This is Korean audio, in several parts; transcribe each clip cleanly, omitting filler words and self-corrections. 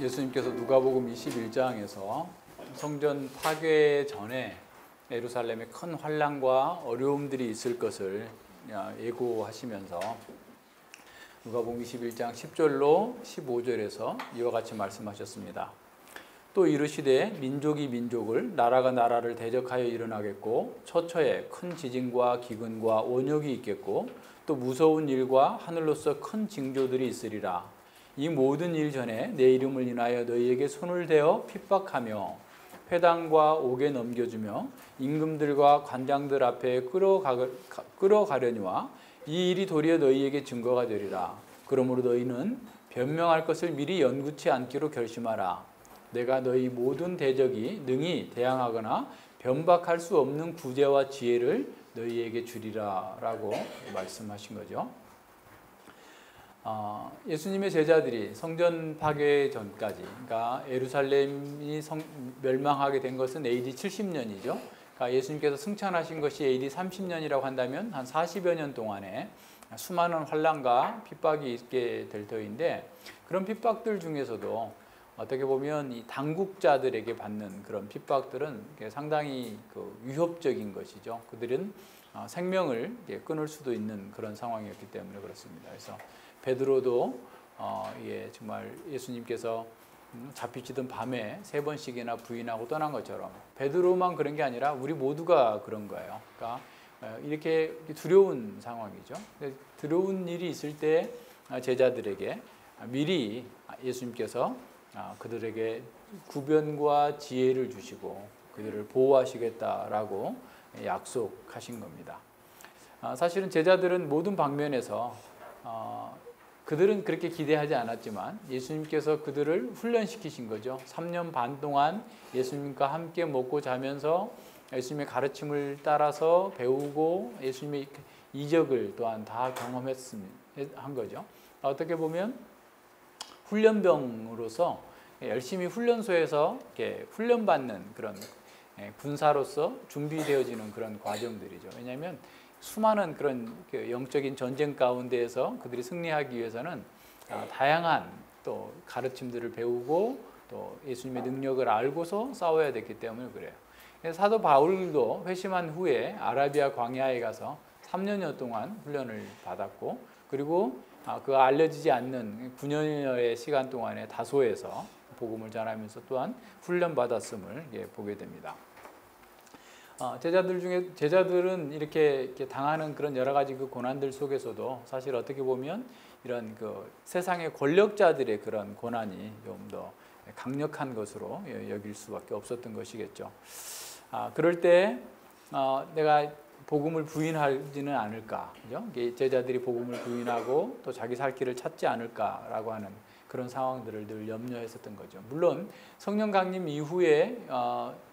예수님께서 누가복음 21장에서 성전 파괴 전에 예루살렘에 큰 환난과 어려움들이 있을 것을 예고하시면서 누가복음 21장 10절로 15절에서 이와 같이 말씀하셨습니다. 또 이르시되 민족이 민족을 나라가 나라를 대적하여 일어나겠고 처처에 큰 지진과 기근과 원역이 있겠고 또 무서운 일과 하늘로서 큰 징조들이 있으리라. 이 모든 일 전에 내 이름을 인하여 너희에게 손을 대어 핍박하며 회당과 옥에 넘겨주며 임금들과 관장들 앞에 끌어가려니와 이 일이 도리어 너희에게 증거가 되리라. 그러므로 너희는 변명할 것을 미리 연구치 않기로 결심하라. 내가 너희 모든 대적이 능히 대항하거나 변박할 수 없는 구제와 지혜를 너희에게 주리라 라고 말씀하신 거죠. 예수님의 제자들이 성전 파괴 전까지, 그러니까 예루살렘이 멸망하게 된 것은 AD 70년이죠. 그러니까 예수님께서 승천하신 것이 AD 30년이라고 한다면 한 40여 년 동안에 수많은 환난과 핍박이 있게 될 터인데, 그런 핍박들 중에서도 어떻게 보면 이 당국자들에게 받는 그런 핍박들은 상당히 위협적인 것이죠. 그들은 생명을 끊을 수도 있는 그런 상황이었기 때문에 그렇습니다. 그래서 베드로도 정말 예수님께서 잡히시던 밤에 3번씩이나 부인하고 떠난 것처럼 베드로만 그런 게 아니라 우리 모두가 그런 거예요. 그러니까 이렇게 두려운 상황이죠. 두려운 일이 있을 때 제자들에게 미리 예수님께서 그들에게 구변과 지혜를 주시고 그들을 보호하시겠다라고 약속하신 겁니다. 사실은 제자들은 모든 방면에서 그들은 그렇게 기대하지 않았지만 예수님께서 그들을 훈련시키신 거죠. 3년 반 동안 예수님과 함께 먹고 자면서 예수님의 가르침을 따라서 배우고 예수님의 이적을 또한 다 경험한 거죠. 어떻게 보면 훈련병으로서 열심히 훈련소에서 이렇게 훈련받는 그런 군사로서 준비되어지는 그런 과정들이죠. 왜냐하면 수많은 그런 영적인 전쟁 가운데에서 그들이 승리하기 위해서는 다양한 또 가르침들을 배우고 또 예수님의 능력을 알고서 싸워야 됐기 때문에 그래요. 사도 바울도 회심한 후에 아라비아 광야에 가서 3년여 동안 훈련을 받았고, 그리고 그 알려지지 않는 9년여의 시간 동안에 다소에서 복음을 전하면서 또한 훈련받았음을 보게 됩니다. 제자들은 이렇게 당하는 그런 여러 가지 그 고난들 속에서도 사실 어떻게 보면 이런 세상의 권력자들의 그런 고난이 좀 더 강력한 것으로 여길 수밖에 없었던 것이겠죠. 그럴 때 내가 복음을 부인하지는 않을까, 그죠? 제자들이 복음을 부인하고 또 자기 살 길을 찾지 않을까라고 하는 그런 상황들을 늘 염려했었던 거죠. 물론 성령 강림 이후에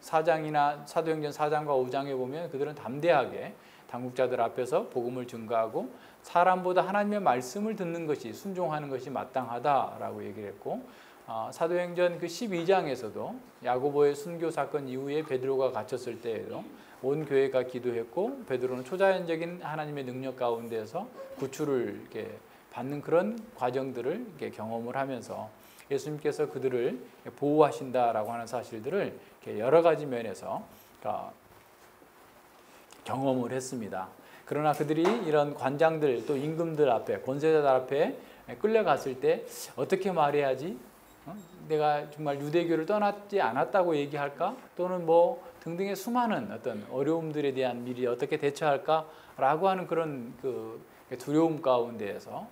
4장이나 사도행전 4장과 5장에 보면 그들은 담대하게 당국자들 앞에서 복음을 증거하고 사람보다 하나님의 말씀을 듣는 것이, 순종하는 것이 마땅하다라고 얘기를 했고, 사도행전 12장에서도 야고보의 순교 사건 이후에 베드로가 갇혔을 때에도 온 교회가 기도했고 베드로는 초자연적인 하나님의 능력 가운데서 구출을 이렇게 받는 그런 과정들을 이렇게 경험을 하면서 예수님께서 그들을 보호하신다라고 하는 사실들을 이렇게 여러 가지 면에서 경험을 했습니다. 그러나 그들이 이런 관장들 또 임금들 앞에, 권세자들 앞에 끌려갔을 때 어떻게 말해야지? 내가 정말 유대교를 떠나지 않았다고 얘기할까? 또는 뭐 등등의 수많은 어떤 어려움들에 대한 미리 어떻게 대처할까라고 하는 그런 두려움 가운데에서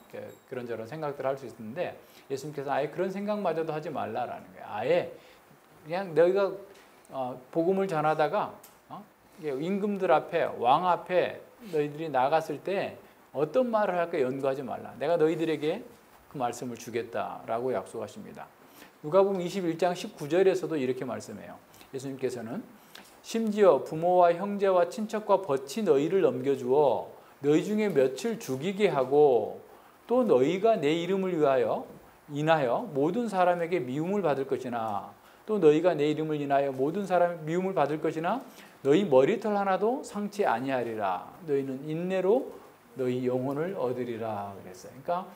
그런저런 생각들을 할 수 있는데, 예수님께서 아예 그런 생각마저도 하지 말라라는 거예요. 아예 그냥 너희가 복음을 전하다가 임금들 앞에, 왕 앞에 너희들이 나갔을 때 어떤 말을 할까 연구하지 말라. 내가 너희들에게 그 말씀을 주겠다라고 약속하십니다. 누가복음 21장 19절에서도 이렇게 말씀해요. 예수님께서는 심지어 부모와 형제와 친척과 벗이 너희를 넘겨주어 너희 중에 며칠 죽이게 하고 또 너희가 내 이름을 인하여 모든 사람에게 미움을 받을 것이나, 또 너희가 내 이름을 인하여 모든 사람의 미움을 받을 것이나 너희 머리털 하나도 상치 아니하리라. 너희는 인내로 너희 영혼을 얻으리라 그랬어요. 그러니까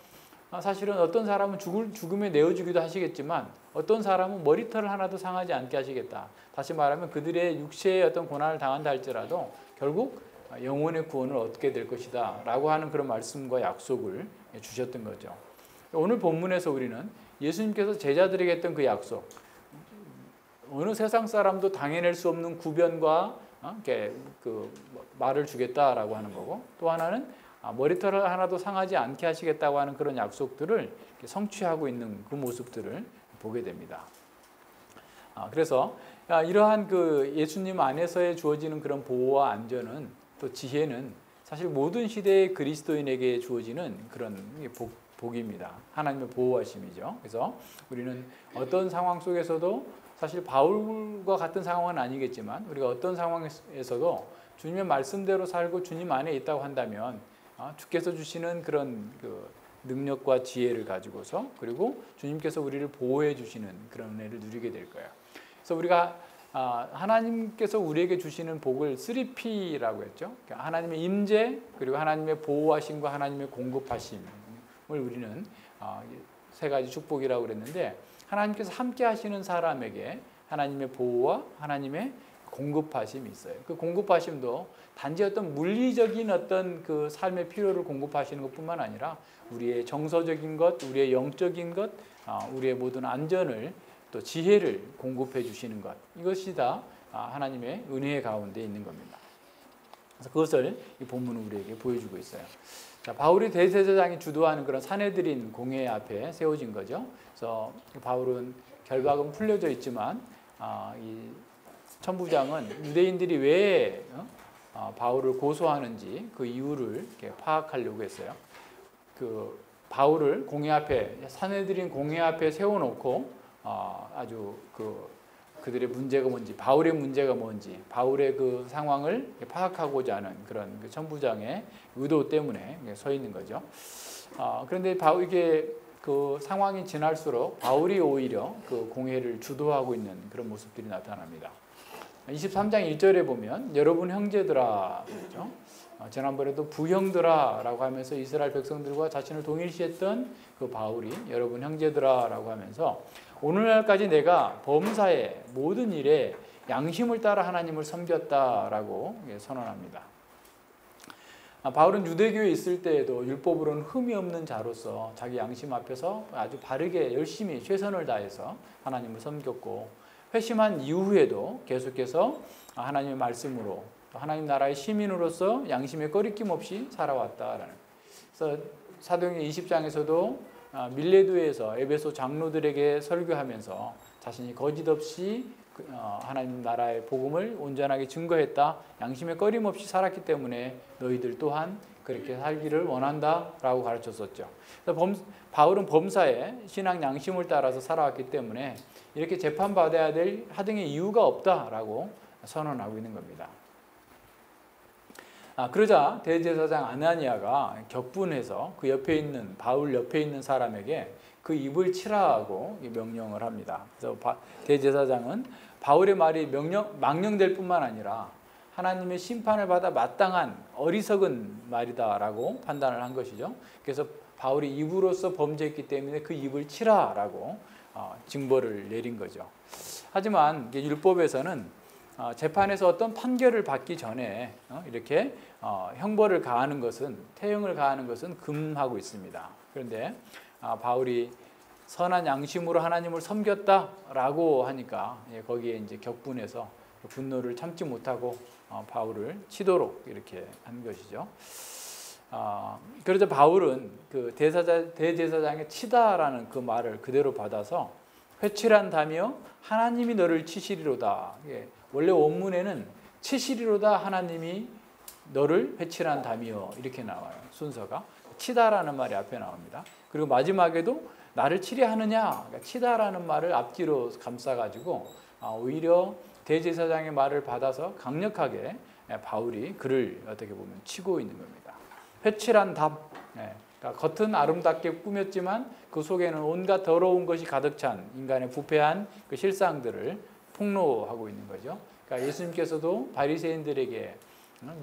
사실은 어떤 사람은 죽음에 내어주기도 하시겠지만 어떤 사람은 머리털 하나도 상하지 않게 하시겠다. 다시 말하면 그들의 육체의 어떤 고난을 당한다 할지라도 결국 영혼의 구원을 얻게 될 것이다 라고 하는 그런 말씀과 약속을 주셨던 거죠. 오늘 본문에서 우리는 예수님께서 제자들에게 했던 그 약속, 어느 세상 사람도 당해낼 수 없는 구변과 그 말을 주겠다라고 하는 거고, 또 하나는 머리털 하나도 상하지 않게 하시겠다고 하는 그런 약속들을 성취하고 있는 그 모습들을 보게 됩니다. 그래서 이러한 그 예수님 안에서의 주어지는 그런 보호와 안전은, 또 지혜는 사실 모든 시대의 그리스도인에게 주어지는 그런 복입니다. 하나님의 보호하심이죠. 그래서 우리는 어떤 상황 속에서도, 사실 바울과 같은 상황은 아니겠지만 우리가 어떤 상황에서도 주님의 말씀대로 살고 주님 안에 있다고 한다면 주께서 주시는 그런 그 능력과 지혜를 가지고서, 그리고 주님께서 우리를 보호해 주시는 그런 은혜를 누리게 될 거예요. 그래서 우리가 하나님께서 우리에게 주시는 복을 3P라고 했죠. 하나님의 임재, 그리고 하나님의 보호하심과 하나님의 공급하심을 우리는 세 가지 축복이라고 그랬는데, 하나님께서 함께 하시는 사람에게 하나님의 보호와 하나님의 공급하심이 있어요. 그 공급하심도 단지 어떤 물리적인 어떤 그 삶의 필요를 공급하시는 것뿐만 아니라 우리의 정서적인 것, 우리의 영적인 것, 우리의 모든 안전을, 또 지혜를 공급해 주시는 것, 이것이 다 하나님의 은혜 가운데 있는 겁니다. 그래서 그것을 이 본문은 우리에게 보여주고 있어요. 자, 바울이 대제사장이 주도하는 그런 산헤드린 공회 앞에 세워진 거죠. 그래서 바울은 결박은 풀려져 있지만 이 천부장은 유대인들이 왜 바울을 고소하는지 그 이유를 이렇게 파악하려고 했어요. 그 바울을 공회 앞에, 산헤드린 공회 앞에 세워놓고 아주 그들의 문제가 뭔지, 바울의 문제가 뭔지, 바울의 그 상황을 파악하고자 하는 그런 그 천부장의 의도 때문에 서 있는 거죠. 그런데 이게 그 상황이 지날수록 바울이 오히려 그 공회를 주도하고 있는 그런 모습들이 나타납니다. 23장 1절에 보면 여러분 형제들아, 그렇죠? 지난번에도 부형들아라고 하면서 이스라엘 백성들과 자신을 동일시했던 그 바울이 여러분 형제들아라고 하면서 오늘날까지 내가 범사의 모든 일에 양심을 따라 하나님을 섬겼다라고 선언합니다. 바울은 유대교에 있을 때에도 율법으로는 흠이 없는 자로서 자기 양심 앞에서 아주 바르게 열심히 최선을 다해서 하나님을 섬겼고, 회심한 이후에도 계속해서 하나님의 말씀으로 하나님 나라의 시민으로서 양심에 꺼리낌 없이 살아왔다라는. 그래서 사도행전 20장에서도 밀레도에서 에베소 장로들에게 설교하면서 자신이 거짓 없이 하나님 나라의 복음을 온전하게 증거했다. 양심에 꺼림없이 살았기 때문에 너희들 또한 그렇게 살기를 원한다라고 가르쳤었죠. 그래서 바울은 범사에 신앙 양심을 따라서 살아왔기 때문에 이렇게 재판받아야 될 하등의 이유가 없다라고 선언하고 있는 겁니다. 그러자 대제사장 아나니아가 격분해서 그 옆에 있는 바울 옆에 있는 사람에게 그 입을 치라고 명령을 합니다. 그래서 대제사장은 바울의 말이 망령될 뿐만 아니라 하나님의 심판을 받아 마땅한 어리석은 말이다라고 판단을 한 것이죠. 그래서 바울이 입으로써 범죄했기 때문에 그 입을 치라라고 징벌을 내린 거죠. 하지만 율법에서는 재판에서 어떤 판결을 받기 전에 이렇게 형벌을 가하는 것은, 태형을 가하는 것은 금하고 있습니다. 그런데 바울이 선한 양심으로 하나님을 섬겼다라고 하니까 거기에 이제 격분해서 분노를 참지 못하고 바울을 치도록 이렇게 한 것이죠. 그러자 바울은 그 대제사장의 치다라는 그 말을 그대로 받아서 회칠한다며 하나님이 너를 치시리로다. 원래 원문에는 치시리로다 하나님이 너를 회칠한다며 이렇게 나와요. 순서가 치다라는 말이 앞에 나옵니다. 그리고 마지막에도 나를 치려하느냐, 그러니까 치다라는 말을 앞뒤로 감싸가지고 오히려 대제사장의 말을 받아서 강력하게 바울이 그를 어떻게 보면 치고 있는 겁니다. 회칠한 답, 그러니까 겉은 아름답게 꾸몄지만 그 속에는 온갖 더러운 것이 가득 찬 인간의 부패한 그 실상들을 폭로하고 있는 거죠. 그러니까 예수님께서도 바리새인들에게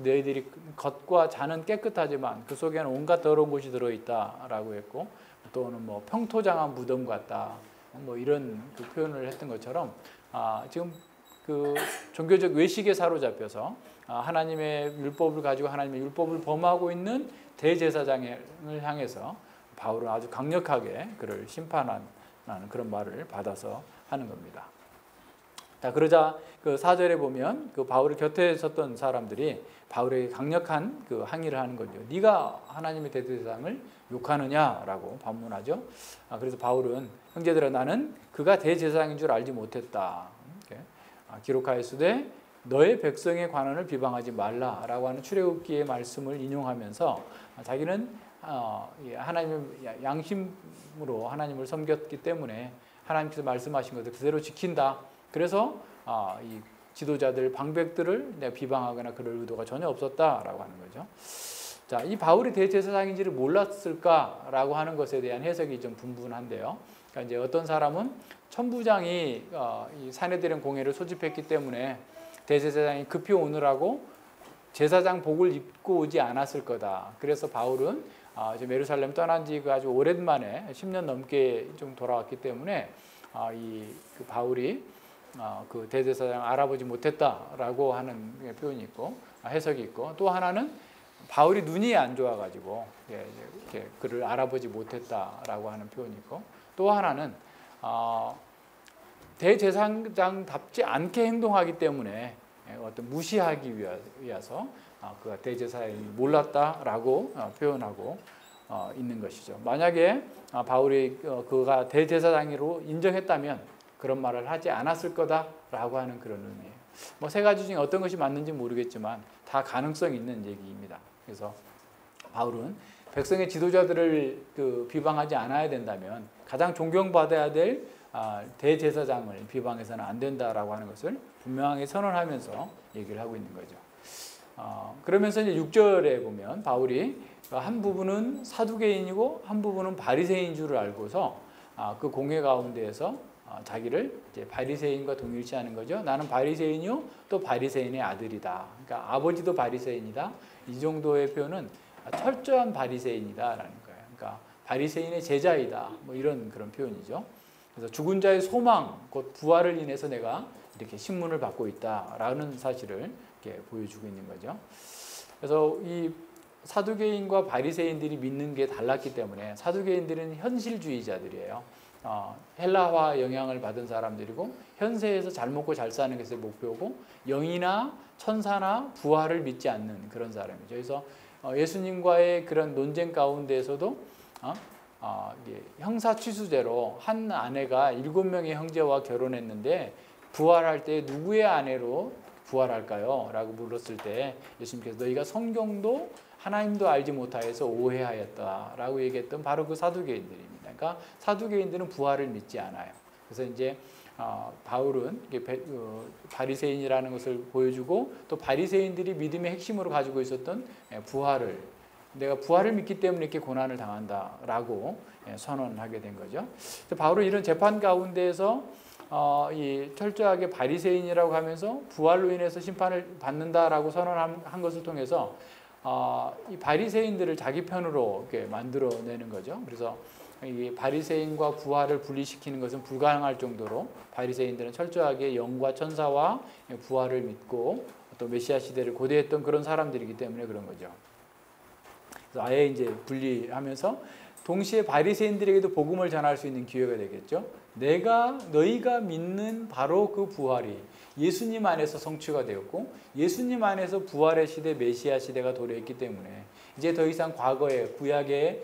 너희들이 겉과 잔은 깨끗하지만 그 속에는 온갖 더러운 것이 들어있다라고 했고, 또는 뭐 평토장한 무덤 같다, 뭐 이런 그 표현을 했던 것처럼 지금 그 종교적 외식에 사로잡혀서 하나님의 율법을 가지고 하나님의 율법을 범하고 있는 대제사장을 향해서 바울은 아주 강력하게 그를 심판하는 그런 말을 받아서 하는 겁니다. 자, 그러자 그 4절에 보면 그 바울의 곁에 섰던 사람들이 바울에게 강력한 그 항의를 하는 거죠. 네가 하나님의 대제사장을 욕하느냐라고 반문하죠. 그래서 바울은 형제들아 나는 그가 대제사장인 줄 알지 못했다. 이렇게 기록하였으되 너의 백성의 관원을 비방하지 말라라고 하는 출애굽기의 말씀을 인용하면서 자기는 하나님의 양심으로 하나님을 섬겼기 때문에 하나님께서 말씀하신 것을 그대로 지킨다. 그래서 이 지도자들, 방백들을 내가 비방하거나 그럴 의도가 전혀 없었다라고 하는 거죠. 자, 이 바울이 대제사장인지를 몰랐을까라고 하는 것에 대한 해석이 좀 분분한데요. 그러니까 이제 어떤 사람은 천부장이 이 산헤드린 공회를 소집했기 때문에 대제사장이 급히 오느라고 제사장 복을 입고 오지 않았을 거다. 그래서 바울은 지금 예루살렘 떠난 지가 아주 오랜만에 10년 넘게 좀 돌아왔기 때문에 그 바울이 그 대제사장 알아보지 못했다라고 하는 표현이 있고 해석이 있고, 또 하나는 바울이 눈이 안 좋아가지고 이렇게 그를 알아보지 못했다라고 하는 표현이 있고, 또 하나는 대제사장답지 않게 행동하기 때문에 어떤 무시하기 위해서 그가 대제사장이 몰랐다라고 표현하고 있는 것이죠. 만약에 바울이 그가 대제사장으로 인정했다면 그런 말을 하지 않았을 거다라고 하는 그런 의미예요. 뭐 세 가지 중에 어떤 것이 맞는지 모르겠지만 다 가능성 있는 얘기입니다. 그래서 바울은 백성의 지도자들을 비방하지 않아야 된다면 가장 존경받아야 될 대제사장을 비방해서는 안 된다라고 하는 것을 분명하게 선언하면서 얘기를 하고 있는 거죠. 그러면서 이제 6절에 보면 바울이 한 부분은 사두개인이고 한 부분은 바리새인인 줄 알고서 그 공회 가운데에서 자기를 이제 바리새인과 동일시하는 거죠. 나는 바리새인이요 또 바리새인의 아들이다. 그러니까 아버지도 바리새인이다. 이 정도의 표현은 철저한 바리새인이다라는 거예요. 그러니까 바리새인의 제자이다. 뭐 이런 그런 표현이죠. 그래서 죽은 자의 소망, 곧 부활을 인해서 내가 이렇게 신문을 받고 있다라는 사실을 이렇게 보여주고 있는 거죠. 그래서 이 사두개인과 바리새인들이 믿는 게 달랐기 때문에 사두개인들은 현실주의자들이에요. 헬라화 영향을 받은 사람들이고 현세에서 잘 먹고 잘 사는 것이 목표고 영이나 천사나 부활을 믿지 않는 그런 사람이죠. 그래서 예수님과의 그런 논쟁 가운데에서도 형사 취수제로 한 아내가 7명의 형제와 결혼했는데 부활할 때 누구의 아내로 부활할까요? 라고 물었을 때 예수님께서 너희가 성경도 하나님도 알지 못하여서 오해하였다라고 얘기했던 바로 그 사두개인들입니다. 그러니까 사두개인들은 부활을 믿지 않아요. 그래서 이제 바울은 바리새인이라는 것을 보여주고 또 바리새인들이 믿음의 핵심으로 가지고 있었던 부활을, 내가 부활을 믿기 때문에 이렇게 고난을 당한다라고 선언하게 된 거죠. 바울은 이런 재판 가운데에서 이 철저하게 바리새인이라고 하면서 부활로 인해서 심판을 받는다라고 선언한 것을 통해서 이 바리새인들을 자기 편으로 이렇게 만들어내는 거죠. 그래서 이 바리새인과 부활을 분리시키는 것은 불가능할 정도로 바리새인들은 철저하게 영과 천사와 부활을 믿고 또 메시아 시대를 고대했던 그런 사람들이기 때문에 그런 거죠. 그래서 아예 이제 분리하면서 동시에 바리새인들에게도 복음을 전할 수 있는 기회가 되겠죠. 너희가 믿는 바로 그 부활이 예수님 안에서 성취가 되었고 예수님 안에서 부활의 시대, 메시아 시대가 도래했기 때문에 이제 더 이상 과거의 구약의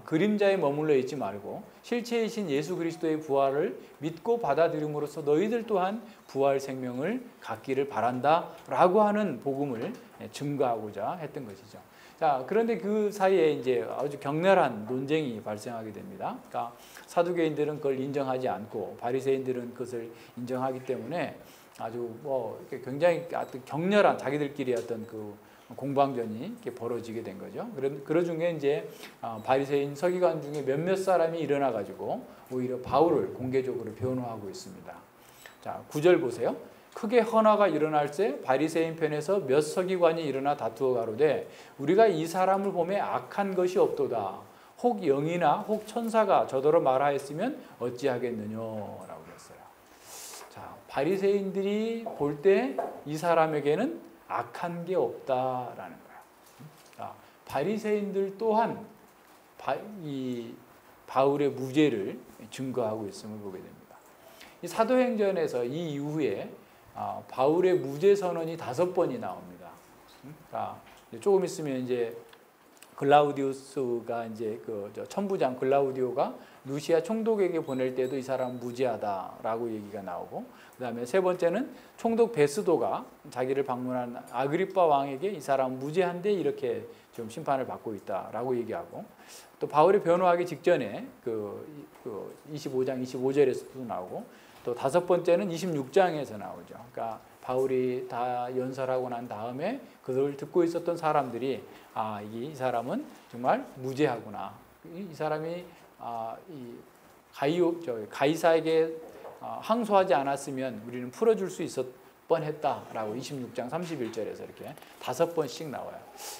그림자에 머물러 있지 말고 실체이신 예수 그리스도의 부활을 믿고 받아들임으로써 너희들 또한 부활 생명을 갖기를 바란다라고 하는 복음을 증거하고자 했던 것이죠. 자, 그런데 그 사이에 이제 아주 격렬한 논쟁이 발생하게 됩니다. 그러니까 사두개인들은 그걸 인정하지 않고 바리새인들은 그것을 인정하기 때문에 아주 굉장히 격렬한 자기들끼리 어떤 그 공방전이 이렇게 벌어지게 된 거죠. 그런 중에 이제 바리새인 서기관 중에 몇몇 사람이 일어나 가지고 오히려 바울을 공개적으로 변호하고 있습니다. 자, 9절 보세요. 크게 헌화가 일어날 때 바리새인 편에서 몇 서기관이 일어나 다투어 가로되 우리가 이 사람을 보매 악한 것이 없도다. 혹 영이나 혹 천사가 저더러 말하였으면 어찌하겠느냐라고 그랬어요. 자, 바리새인들이 볼 때 이 사람에게는 악한 게 없다라는 거예요. 자, 바리새인들 또한 이 바울의 무죄를 증거하고 있음을 보게 됩니다. 이 사도행전에서 이 이후에 바울의 무죄 선언이 5번이 나옵니다. 그러니까 조금 있으면 이제 글라우디우스가 이제 천부장 글라우디오가 루시아 총독에게 보낼 때도 이 사람은 무죄하다라고 얘기가 나오고, 그다음에 세 번째는 총독 베스도가 자기를 방문한 아그리빠 왕에게 이 사람은 무죄한데 이렇게 좀 심판을 받고 있다라고 얘기하고, 또 바울이 변호하기 직전에 25장 25절에서도 나오고, 또 5번째는 26장에서 나오죠. 그러니까 바울이 다 연설하고 난 다음에 그걸 듣고 있었던 사람들이 이 사람은 정말 무죄하구나. 이 사람이 가이사에게 항소하지 않았으면 우리는 풀어줄 수 있었 뻔했다라고 26장 31절에서 이렇게 5번씩 나와요.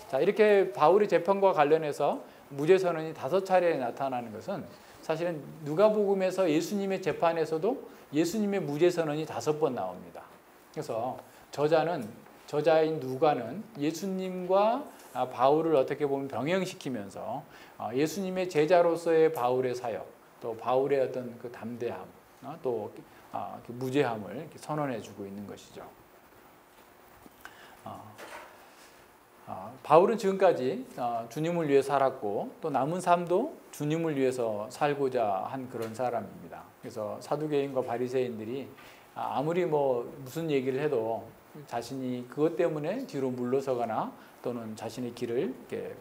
자, 이렇게 바울의 재판과 관련해서 무죄 선언이 5차례에 나타나는 것은 사실은 누가복음에서 예수님의 재판에서도 예수님의 무죄 선언이 5번 나옵니다. 그래서 저자인 누가는 예수님과 바울을 어떻게 보면 병행시키면서 예수님의 제자로서의 바울의 사역, 또 바울의 어떤 그 담대함, 또 무죄함을 이렇게 선언해주고 있는 것이죠. 바울은 지금까지 주님을 위해 살았고 또 남은 삶도 주님을 위해서 살고자 한 그런 사람입니다. 그래서 사두개인과 바리새인들이 아무리 무슨 얘기를 해도 자신이 그것 때문에 뒤로 물러서거나 또는 자신의 길을 이렇게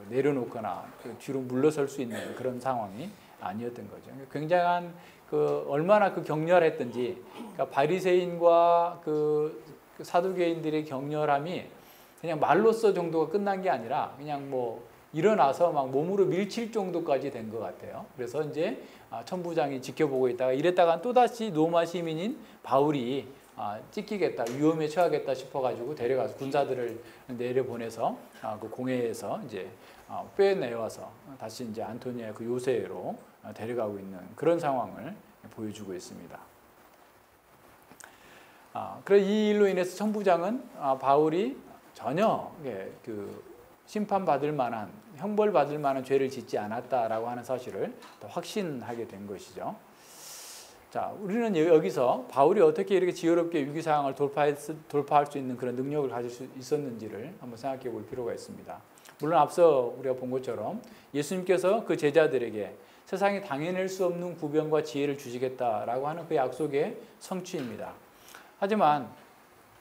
내려놓거나 뒤로 물러설 수 있는 그런 상황이 아니었던 거죠. 굉장한 얼마나 격렬했던지, 그러니까 바리새인과 사두개인들의 격렬함이 그냥 말로써 정도가 끝난 게 아니라 그냥 일어나서 막 몸으로 밀칠 정도까지 된 것 같아요. 그래서 이제 천부장이 지켜보고 있다가 이랬다가 또다시 로마 시민인 바울이 찢기겠다, 위험에 처하겠다 싶어가지고 데려가서 군사들을 내려보내서 그 공회에서 이제 빼내와서 다시 이제 안토니아 요새로 데려가고 있는 그런 상황을 보여주고 있습니다. 그래서 이 일로 인해서 천부장은 바울이 전혀 심판받을 만한, 형벌받을 만한 죄를 짓지 않았다라고 하는 사실을 더 확신하게 된 것이죠. 자, 우리는 여기서 바울이 어떻게 이렇게 지혜롭게 위기 상황을 돌파할 수 있는 그런 능력을 가질 수 있었는지를 한번 생각해 볼 필요가 있습니다. 물론 앞서 우리가 본 것처럼 예수님께서 그 제자들에게 세상에 당해낼 수 없는 구변과 지혜를 주시겠다라고 하는 그 약속의 성취입니다. 하지만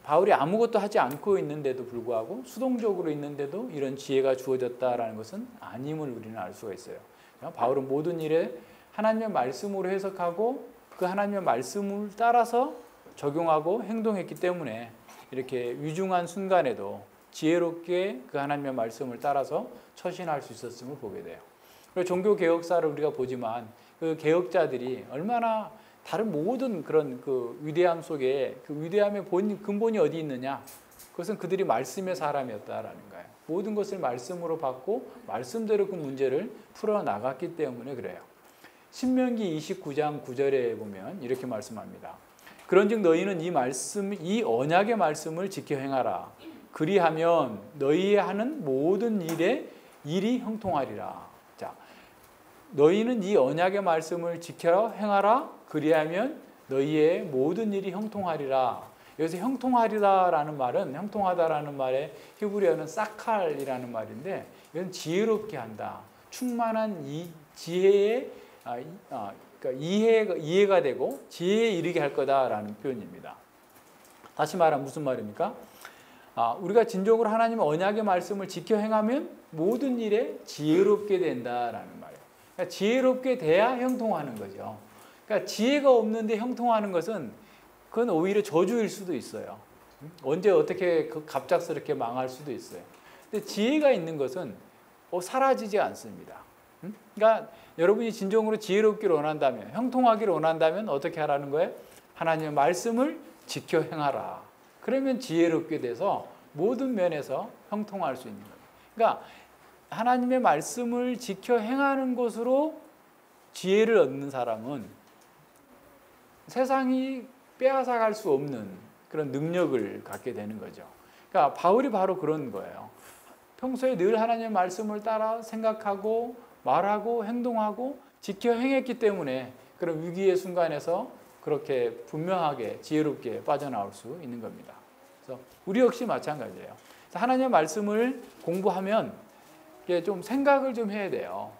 바울이 아무것도 하지 않고 있는데도 불구하고 수동적으로 있는데도 이런 지혜가 주어졌다라는 것은 아님을 우리는 알 수가 있어요. 바울은 모든 일에 하나님의 말씀으로 해석하고 그 하나님의 말씀을 따라서 적용하고 행동했기 때문에 이렇게 위중한 순간에도 지혜롭게 그 하나님의 말씀을 따라서 처신할 수 있었음을 보게 돼요. 그리고 종교 개혁사를 우리가 보지만 그 개혁자들이 얼마나 다른 모든 그런 위대함 속에 그 위대함의 근본이 어디 있느냐? 그것은 그들이 말씀의 사람이었다라는 거예요. 모든 것을 말씀으로 받고 말씀대로 그 문제를 풀어나갔기 때문에 그래요. 신명기 29장 9절에 보면 이렇게 말씀합니다. 그런즉 너희는 이 언약의 말씀을 지켜 행하라. 그리하면 너희의 하는 모든 일이 형통하리라. 자, 너희는 이 언약의 말씀을 지켜 행하라. 그리하면 너희의 모든 일이 형통하리라. 여기서 형통하리라라는 말은, 형통하다라는 말의 히브리어는 사칼이라는 말인데 이건 지혜롭게 한다. 충만한 이 지혜의 그러니까 이해가 되고 지혜에 이르게 할 거다라는 표현입니다. 다시 말하면 무슨 말입니까? 우리가 진정으로 하나님의 언약의 말씀을 지켜 행하면 모든 일에 지혜롭게 된다라는 말이에요. 그러니까 지혜롭게 돼야 형통하는 거죠. 그러니까 지혜가 없는데 형통하는 것은 그건 오히려 저주일 수도 있어요. 언제 어떻게 갑작스럽게 망할 수도 있어요. 근데 지혜가 있는 것은 사라지지 않습니다. 그러니까 여러분이 진정으로 지혜롭기를 원한다면, 형통하기를 원한다면 어떻게 하라는 거예요? 하나님의 말씀을 지켜 행하라. 그러면 지혜롭게 돼서 모든 면에서 형통할 수 있는 거예요. 그러니까 하나님의 말씀을 지켜 행하는 것으로 지혜를 얻는 사람은 세상이 빼앗아갈 수 없는 그런 능력을 갖게 되는 거죠. 그러니까 바울이 바로 그런 거예요. 평소에 늘 하나님의 말씀을 따라 생각하고 말하고 행동하고 지켜 행했기 때문에 그런 위기의 순간에서 그렇게 분명하게 지혜롭게 빠져나올 수 있는 겁니다. 그래서 우리 역시 마찬가지예요. 하나님의 말씀을 공부하면 좀 생각을 좀 해야 돼요.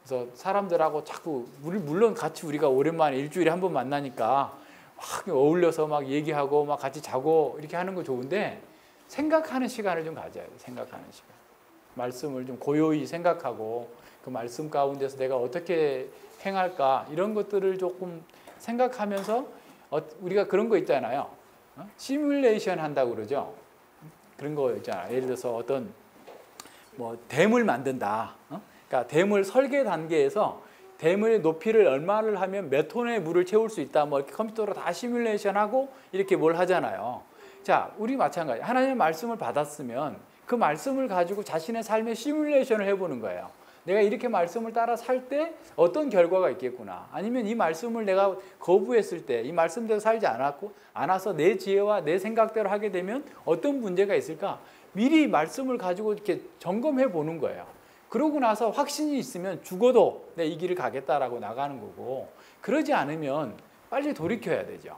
그래서 사람들하고 자꾸 물론 같이 우리가 오랜만에 일주일에 한 번 만나니까 막 어울려서 막 얘기하고 막 같이 자고 이렇게 하는 거 좋은데 생각하는 시간을 좀 가져야 돼요. 생각하는 시간. 말씀을 좀 고요히 생각하고 그 말씀 가운데서 내가 어떻게 행할까 이런 것들을 조금 생각하면서 우리가 그런 거 있잖아요. 시뮬레이션 한다고 그러죠. 그런 거 있잖아요. 예를 들어서 어떤 뭐 댐을 만든다. 그러니까 댐을 설계 단계에서 댐의 높이를 얼마를 하면 몇 톤의 물을 채울 수 있다. 뭐 이렇게 컴퓨터로 다 시뮬레이션하고 이렇게 뭘 하잖아요. 자, 우리 마찬가지. 하나님의 말씀을 받았으면 그 말씀을 가지고 자신의 삶의 시뮬레이션을 해보는 거예요. 내가 이렇게 말씀을 따라 살 때 어떤 결과가 있겠구나. 아니면 이 말씀을 내가 거부했을 때 이 말씀대로 살지 않아서 내 지혜와 내 생각대로 하게 되면 어떤 문제가 있을까? 미리 말씀을 가지고 이렇게 점검해 보는 거예요. 그러고 나서 확신이 있으면 죽어도 내 이 길을 가겠다라고 나가는 거고, 그러지 않으면 빨리 돌이켜야 되죠.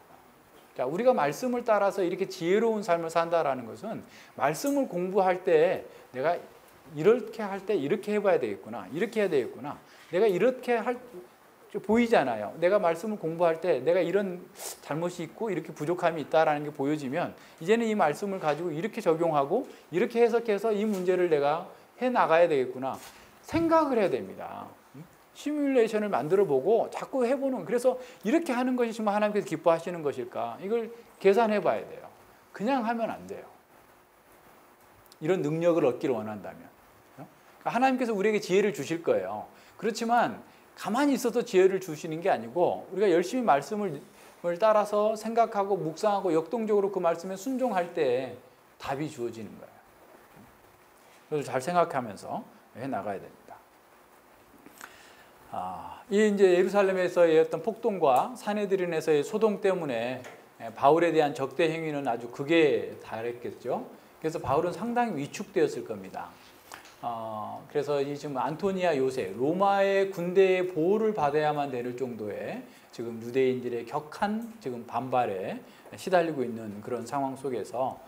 자, 우리가 말씀을 따라서 이렇게 지혜로운 삶을 산다라는 것은 말씀을 공부할 때 내가 이렇게 할 때 이렇게 해봐야 되겠구나, 이렇게 해야 되겠구나. 내가 이렇게 보이잖아요. 내가 말씀을 공부할 때 내가 이런 잘못이 있고 이렇게 부족함이 있다라는 게 보여지면 이제는 이 말씀을 가지고 이렇게 적용하고 이렇게 해석해서 이 문제를 내가 해 나가야 되겠구나. 생각을 해야 됩니다. 시뮬레이션을 만들어 보고 자꾸 해보는, 그래서 이렇게 하는 것이 정말 하나님께서 기뻐하시는 것일까? 이걸 계산해 봐야 돼요. 그냥 하면 안 돼요. 이런 능력을 얻기를 원한다면. 그러니까 하나님께서 우리에게 지혜를 주실 거예요. 그렇지만 가만히 있어도 지혜를 주시는 게 아니고 우리가 열심히 말씀을 따라서 생각하고 묵상하고 역동적으로 그 말씀에 순종할 때 답이 주어지는 거예요. 그래서 잘 생각하면서 해 나가야 됩니다. 이 이제 예루살렘에서의 어떤 폭동과 사내들인에서의 소동 때문에 바울에 대한 적대 행위는 아주 극에 달했겠죠. 그래서 바울은 상당히 위축되었을 겁니다. 그래서 이 지금 안토니아 요새 로마의 군대의 보호를 받아야만 될 정도의 지금 유대인들의 격한 지금 반발에 시달리고 있는 그런 상황 속에서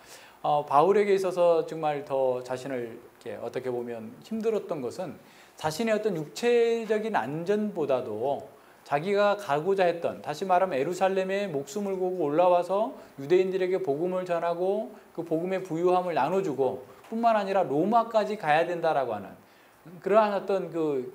바울에게 있어서 정말 더 자신을 이렇게 어떻게 보면 힘들었던 것은 자신의 어떤 육체적인 안전보다도 자기가 가고자 했던, 다시 말하면 예루살렘에 목숨을 걸고 올라와서 유대인들에게 복음을 전하고 그 복음의 부유함을 나눠주고 뿐만 아니라 로마까지 가야 된다라고 하는 그러한 어떤 그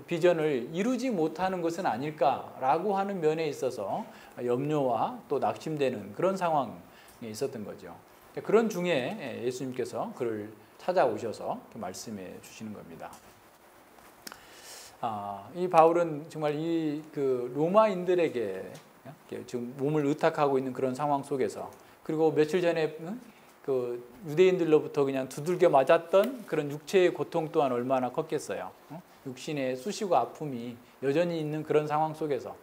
비전을 이루지 못하는 것은 아닐까라고 하는 면에 있어서 염려와 또 낙심되는 그런 상황에 있었던 거죠. 그런 중에 예수님께서 그를 찾아오셔서 말씀해 주시는 겁니다. 이 바울은 정말 이 그 로마인들에게 지금 몸을 의탁하고 있는 그런 상황 속에서, 그리고 며칠 전에 그 유대인들로부터 그냥 두들겨 맞았던 그런 육체의 고통 또한 얼마나 컸겠어요. 육신의 수시고 아픔이 여전히 있는 그런 상황 속에서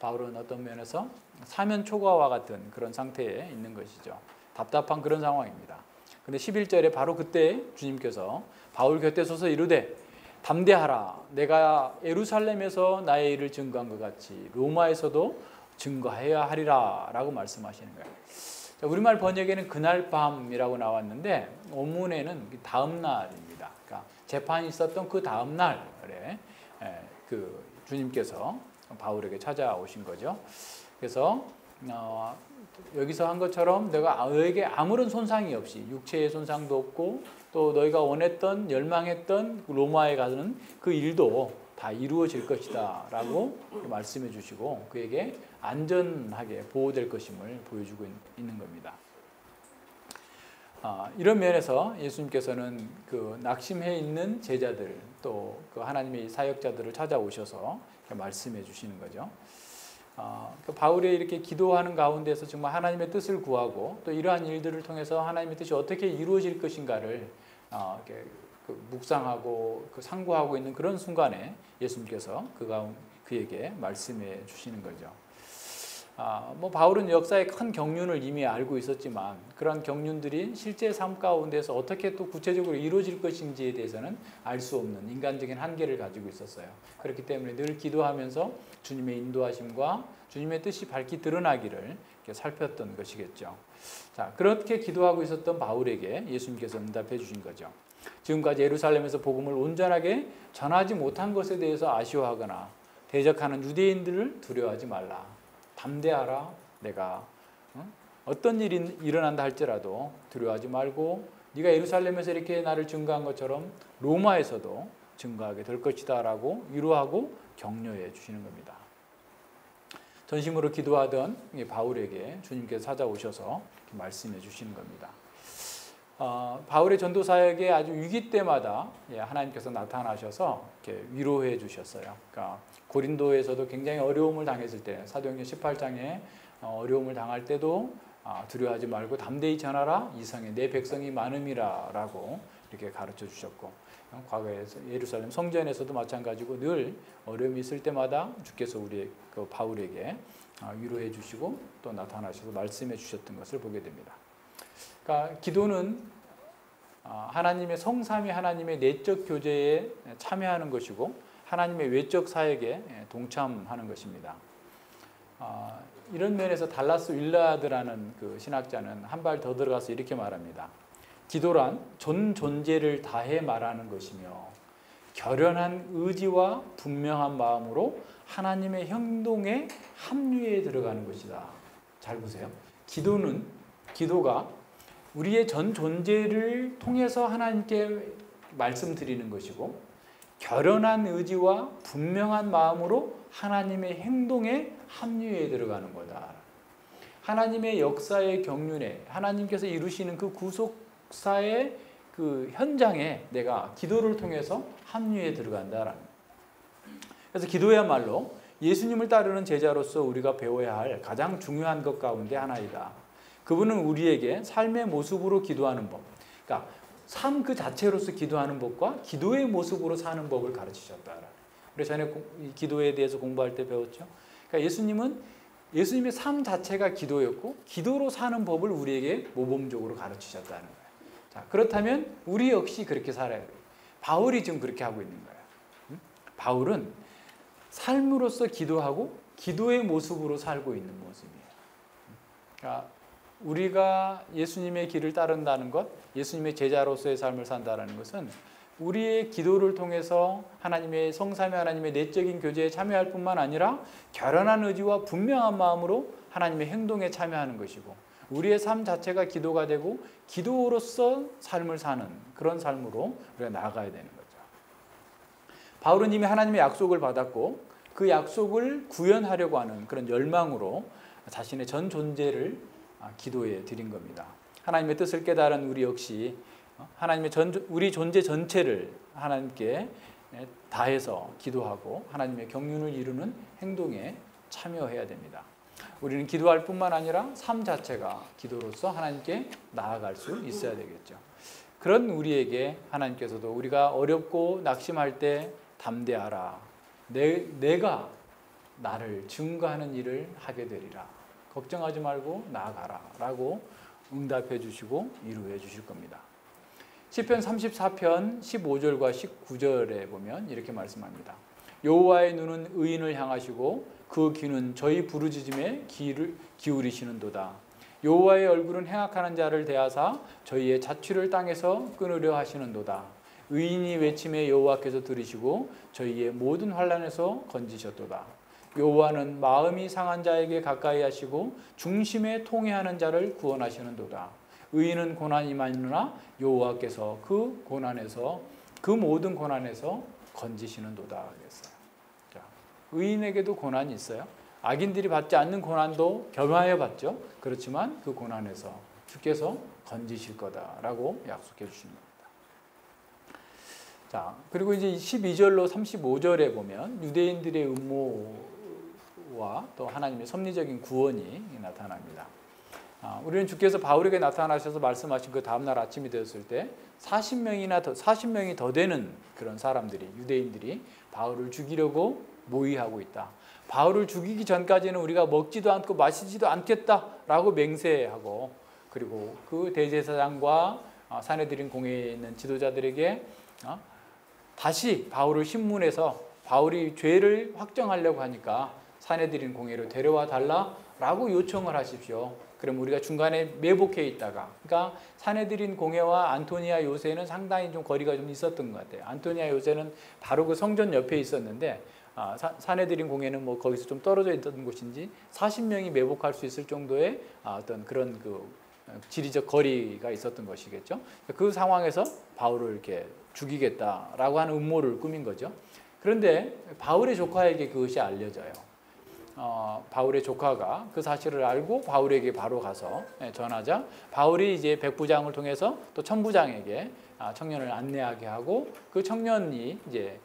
바울은 어떤 면에서 사면 초과와 같은 그런 상태에 있는 것이죠. 답답한 그런 상황입니다. 근데 11절에 바로 그때 주님께서 바울 곁에 서서 이르되 담대하라, 내가 예루살렘에서 나의 일을 증거한 것 같이 로마에서도 증거해야 하리라 라고 말씀하시는 거예요. 우리말 번역에는 그날 밤이라고 나왔는데 원문에는 다음 날입니다. 그러니까 재판이 있었던 그 다음 날에 그 주님께서 바울에게 찾아오신 거죠. 그래서 여기서 한 것처럼 너에게 아무런 손상이 없이, 육체의 손상도 없고 또 너희가 원했던 열망했던 로마에 가는 그 일도 다 이루어질 것이다 라고 말씀해 주시고 그에게 안전하게 보호될 것임을 보여주고 있는 겁니다. 이런 면에서 예수님께서는 그 낙심해 있는 제자들, 또 그 하나님의 사역자들을 찾아오셔서 말씀해 주시는 거죠. 바울이 이렇게 기도하는 가운데서 정말 하나님의 뜻을 구하고 또 이러한 일들을 통해서 하나님의 뜻이 어떻게 이루어질 것인가를 이렇게 묵상하고 상고하고 있는 그런 순간에 예수님께서 그에게 말씀해 주시는 거죠. 바울은 역사의 큰 경륜을 이미 알고 있었지만 그런 경륜들이 실제 삶 가운데서 어떻게 또 구체적으로 이루어질 것인지에 대해서는 알 수 없는 인간적인 한계를 가지고 있었어요. 그렇기 때문에 늘 기도하면서 주님의 인도하심과 주님의 뜻이 밝히 드러나기를 살폈던 것이겠죠. 자, 그렇게 기도하고 있었던 바울에게 예수님께서 응답해 주신 거죠. 지금까지 예루살렘에서 복음을 온전하게 전하지 못한 것에 대해서 아쉬워하거나 대적하는 유대인들을 두려워하지 말라. 담대하라. 내가 어떤 일이 일어난다 할지라도 두려워하지 말고 네가 예루살렘에서 이렇게 나를 증거한 것처럼 로마에서도 증거하게 될 것이다 라고 위로하고 격려해 주시는 겁니다. 전심으로 기도하던 바울에게 주님께서 찾아오셔서 말씀해 주시는 겁니다. 바울의 전도 사역의 아주 위기 때마다 하나님께서 나타나셔서 이렇게 위로해 주셨어요. 그러니까 고린도에서도 굉장히 어려움을 당했을 때 사도행전 18장에 어려움을 당할 때도 두려워하지 말고 담대히 전하라. 이성에 내 백성이 많음이라 라고 이렇게 가르쳐 주셨고 과거에 예루살렘 성전에서도 마찬가지고 늘 어려움이 있을 때마다 주께서 우리 바울에게 위로해 주시고 또 나타나셔서 말씀해 주셨던 것을 보게 됩니다. 그러니까 기도는 하나님의 성삼위 하나님의 내적 교제에 참여하는 것이고 하나님의 외적 사역에 동참하는 것입니다. 이런 면에서 달라스 윌라드라는 그 신학자는 한 발 더 들어가서 이렇게 말합니다. 기도란 전 존재를 다해 말하는 것이며 결연한 의지와 분명한 마음으로 하나님의 행동에 합류해 들어가는 것이다. 잘 보세요. 기도가 우리의 전 존재를 통해서 하나님께 말씀드리는 것이고 결연한 의지와 분명한 마음으로 하나님의 행동에 합류해 들어가는 거다. 하나님의 역사의 경륜에 하나님께서 이루시는 그 구속사의 그 현장에 내가 기도를 통해서 합류해 들어간다라는. 그래서 기도야말로 예수님을 따르는 제자로서 우리가 배워야 할 가장 중요한 것 가운데 하나이다. 그분은 우리에게 삶의 모습으로 기도하는 법, 그러니까 삶 그 자체로서 기도하는 법과 기도의 모습으로 사는 법을 가르치셨다. 우리 전에 기도에 대해서 공부할 때 배웠죠. 그러니까 예수님의 삶 자체가 기도였고 기도로 사는 법을 우리에게 모범적으로 가르치셨다는 거예요. 자, 그렇다면 우리 역시 그렇게 살아야 돼요. 바울이 지금 그렇게 하고 있는 거예요. 바울은 삶으로서 기도하고 기도의 모습으로 살고 있는 모습이에요. 그러니까 우리가 예수님의 길을 따른다는 것, 예수님의 제자로서의 삶을 산다는 것은 우리의 기도를 통해서 하나님의 성삼위 하나님의 내적인 교제에 참여할 뿐만 아니라 결연한 의지와 분명한 마음으로 하나님의 행동에 참여하는 것이고 우리의 삶 자체가 기도가 되고 기도로서 삶을 사는 그런 삶으로 우리가 나아가야 되는 거죠. 바울은 이미 하나님의 약속을 받았고 그 약속을 구현하려고 하는 그런 열망으로 자신의 전 존재를 기도에 드린 겁니다. 하나님의 뜻을 깨달은 우리 역시 하나님의 우리 존재 전체를 하나님께 다해서 기도하고 하나님의 경륜을 이루는 행동에 참여해야 됩니다. 우리는 기도할 뿐만 아니라 삶 자체가 기도로서 하나님께 나아갈 수 있어야 되겠죠. 그런 우리에게 하나님께서도 우리가 어렵고 낙심할 때 담대하라. 내가 나를 증거하는 일을 하게 되리라. 걱정하지 말고 나아가라 라고 응답해 주시고 위로해 주실 겁니다. 시편 34편 15절과 19절에 보면 이렇게 말씀합니다. 여호와의 눈은 의인을 향하시고 그 귀는 저희 부르짖음에 귀를 기울이시는도다. 여호와의 얼굴은 행악하는 자를 대하사 저희의 자취를 땅에서 끊으려 하시는도다. 의인이 외침에 여호와께서 들으시고 저희의 모든 환난에서 건지셨도다. 여호와는 마음이 상한 자에게 가까이 하시고 중심에 통회하는 자를 구원하시는도다. 의인은 고난이 많으나 여호와께서 그 모든 고난에서 건지시는도다. 그랬어요. 자, 의인에게도 고난이 있어요. 악인들이 받지 않는 고난도 겸하여 받죠. 그렇지만 그 고난에서 주께서 건지실 거다라고 약속해 주신 겁니다. 자, 그리고 이제 12절로 35절에 보면 유대인들의 음모와 또 하나님의 섭리적인 구원이 나타납니다. 우리는 주께서 바울에게 나타나셔서 말씀하신 그 다음날 아침이 되었을 때 40명이 더 되는 그런 사람들이, 유대인들이 바울을 죽이려고 모의하고 있다. 바울을 죽이기 전까지는 우리가 먹지도 않고 마시지도 않겠다라고 맹세하고, 그리고 그 대제사장과 사내들인 공회에 있는 지도자들에게 다시 바울을 신문해서 바울이 죄를 확정하려고 하니까 사내들인 공회로 데려와 달라라고 요청을 하십시오. 그럼 우리가 중간에 매복해 있다가, 그러니까 사내들인 공회와 안토니아 요새는 상당히 좀 거리가 좀 있었던 것 같아요. 안토니아 요새는 바로 그 성전 옆에 있었는데 사내들인 공회는 뭐 거기서 좀 떨어져 있던 곳인지 40명이 매복할 수 있을 정도의 어떤 그런 그 지리적 거리가 있었던 것이겠죠. 그 상황에서 바울을 이렇게 죽이겠다라고 하는 음모를 꾸민 거죠. 그런데 바울의 조카에게 그것이 알려져요. 바울의 조카가 그 사실을 알고 바울에게 바로 가서 전하자, 바울이 이제 백부장을 통해서 또 천부장에게 청년을 안내하게 하고, 그 청년이 이제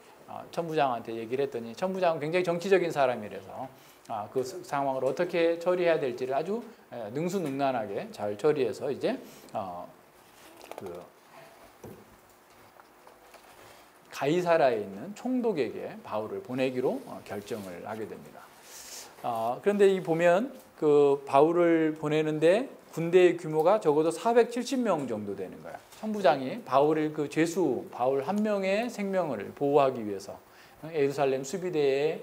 천부장한테 얘기를 했더니 천부장은 굉장히 정치적인 사람이라서 그 상황을 어떻게 처리해야 될지를 아주 능수능란하게 잘 처리해서 이제 그 가이사라에 있는 총독에게 바울을 보내기로 결정을 하게 됩니다. 그런데 이 보면 그 바울을 보내는데 군대의 규모가 적어도 470명 정도 되는 거야. 천부장이 바울을 그 죄수 바울 한 명의 생명을 보호하기 위해서 예루살렘 수비대에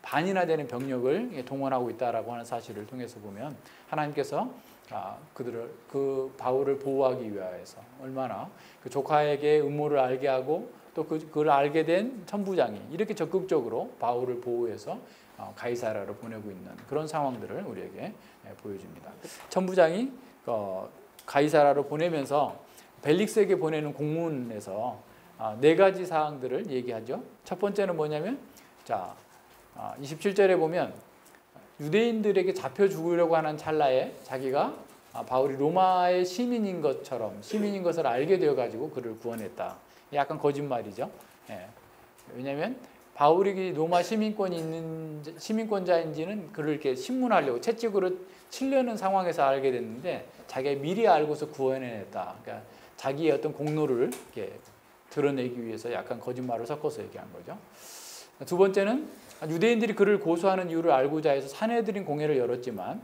반이나 되는 병력을 동원하고 있다라고 하는 사실을 통해서 보면 하나님께서 그 바울을 보호하기 위하여서 얼마나 그 조카에게 음모를 알게 하고 또 그걸 알게 된 천부장이 이렇게 적극적으로 바울을 보호해서 가이사라로 보내고 있는 그런 상황들을 우리에게 보여줍니다. 천부장이 가이사라로 보내면서 벨릭스에게 보내는 공문에서 4가지 사항들을 얘기하죠. 첫 번째는 뭐냐면, 27절에 보면 유대인들에게 잡혀 죽으려고 하는 찰나에 자기가 바울이 로마의 시민인 것을 알게 되어가지고 그를 구원했다. 약간 거짓말이죠. 왜냐하면 바울이 로마 시민권자인지는 그를 이렇게 신문하려고 채찍으로 치려는 상황에서 알게 됐는데 자기가 미리 알고서 구원해냈다. 그러니까 자기의 어떤 공로를 이렇게 드러내기 위해서 약간 거짓말을 섞어서 얘기한 거죠. 두 번째는 유대인들이 그를 고소하는 이유를 알고자 해서 사내들인 공회를 열었지만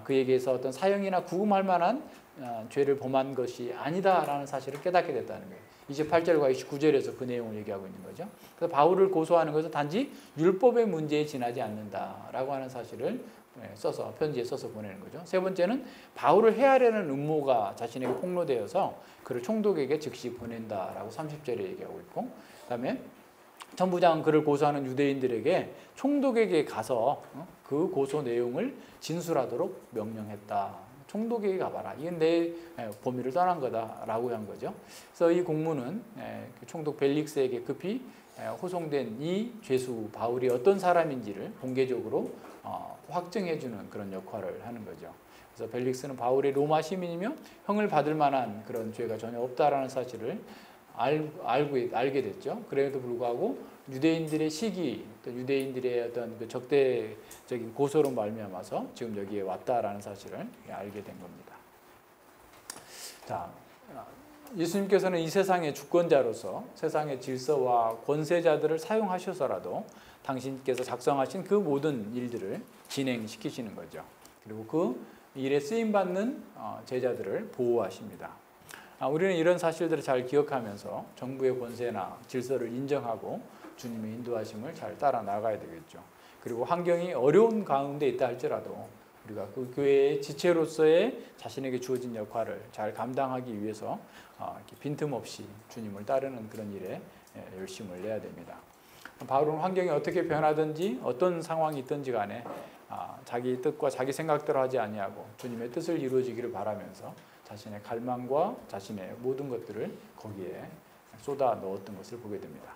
그에게서 어떤 사형이나 구금할 만한 죄를 범한 것이 아니다라는 사실을 깨닫게 됐다는 거예요. 28절과 29절에서 그 내용을 얘기하고 있는 거죠. 그래서 바울을 고소하는 것은 단지 율법의 문제에 지나지 않는다라고 하는 사실을 편지에 써서 보내는 거죠. 세 번째는 바울을 해하려는 음모가 자신에게 폭로되어서 그를 총독에게 즉시 보낸다라고 30절에 얘기하고 있고, 그다음에 천부장은 그를 고소하는 유대인들에게 총독에게 가서 그 고소 내용을 진술하도록 명령했다. 총독에게 가봐라. 이건 내 범위를 떠난 거다라고 한 거죠. 그래서 이 공문은 총독 벨릭스에게 급히 호송된 이 죄수 바울이 어떤 사람인지를 공개적으로 확증해주는 그런 역할을 하는 거죠. 그래서 벨릭스는 바울이 로마 시민이며 형을 받을 만한 그런 죄가 전혀 없다라는 사실을 알게 됐죠. 그래도 불구하고 유대인들의 시기, 또 유대인들의 어떤 그 적대적인 고소로 말미암아서 지금 여기에 왔다라는 사실을 알게 된 겁니다. 자, 예수님께서는 이 세상의 주권자로서 세상의 질서와 권세자들을 사용하셔서라도 당신께서 작성하신 그 모든 일들을 진행시키시는 거죠. 그리고 그 일에 쓰임받는 제자들을 보호하십니다. 우리는 이런 사실들을 잘 기억하면서 정부의 권세나 질서를 인정하고 주님의 인도하심을 잘 따라 나가야 되겠죠. 그리고 환경이 어려운 가운데 있다 할지라도 우리가 그 교회의 지체로서의 자신에게 주어진 역할을 잘 감당하기 위해서 빈틈없이 주님을 따르는 그런 일에 열심을 내야 됩니다. 바울은 환경이 어떻게 변하든지 어떤 상황이 있든지 간에 자기 뜻과 자기 생각대로 하지 아니하고 주님의 뜻을 이루어지기를 바라면서 자신의 갈망과 자신의 모든 것들을 거기에 쏟아 넣었던 것을 보게 됩니다.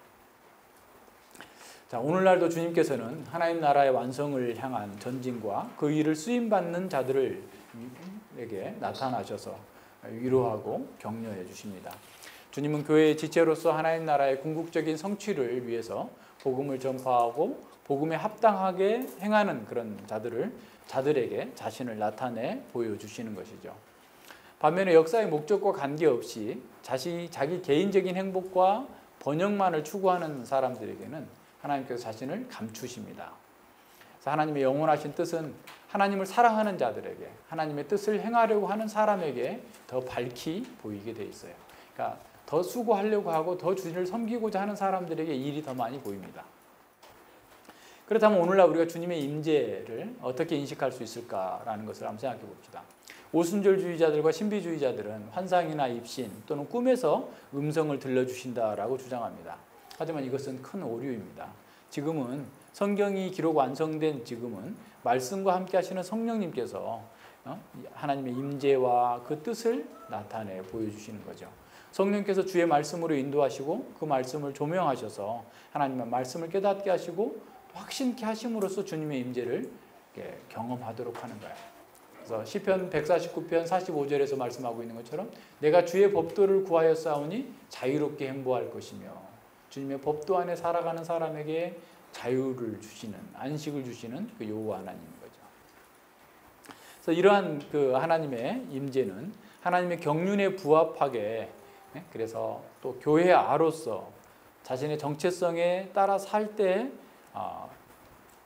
자, 오늘날도 주님께서는 하나님 나라의 완성을 향한 전진과 그 일을 쓰임받는 자들에게 나타나셔서 위로하고 격려해 주십니다. 주님은 교회의 지체로서 하나님 나라의 궁극적인 성취를 위해서 복음을 전파하고 복음에 합당하게 행하는 그런 자들을 자들에게 자신을 나타내 보여주시는 것이죠. 반면에 역사의 목적과 관계없이 자기 개인적인 행복과 번영만을 추구하는 사람들에게는 하나님께서 자신을 감추십니다. 그래서 하나님의 영원하신 뜻은 하나님을 사랑하는 자들에게, 하나님의 뜻을 행하려고 하는 사람에게 더 밝히 보이게 돼 있어요. 그러니까 더 수고하려고 하고 더 주님을 섬기고자 하는 사람들에게 일이 더 많이 보입니다. 그렇다면 오늘날 우리가 주님의 임재를 어떻게 인식할 수 있을까라는 것을 한번 생각해 봅시다. 오순절주의자들과 신비주의자들은 환상이나 입신 또는 꿈에서 음성을 들려주신다라고 주장합니다. 하지만 이것은 큰 오류입니다. 지금은 성경이 기록 완성된 지금은 말씀과 함께 하시는 성령님께서 하나님의 임재와 그 뜻을 나타내 보여주시는 거죠. 성령께서 주의 말씀으로 인도하시고 그 말씀을 조명하셔서 하나님의 말씀을 깨닫게 하시고 확신케 하심으로써 주님의 임재를 경험하도록 하는 거예요. 그래서 시편 149편 45절에서 말씀하고 있는 것처럼 내가 주의 법도를 구하여 싸우니 자유롭게 행보할 것이며 주님의 법도 안에 살아가는 사람에게 자유를 주시는, 안식을 주시는 그 여호와 하나님인 거죠. 그래서 이러한 그 하나님의 임재는 하나님의 경륜에 부합하게, 그래서 또 교회 아로서 자신의 정체성에 따라 살 때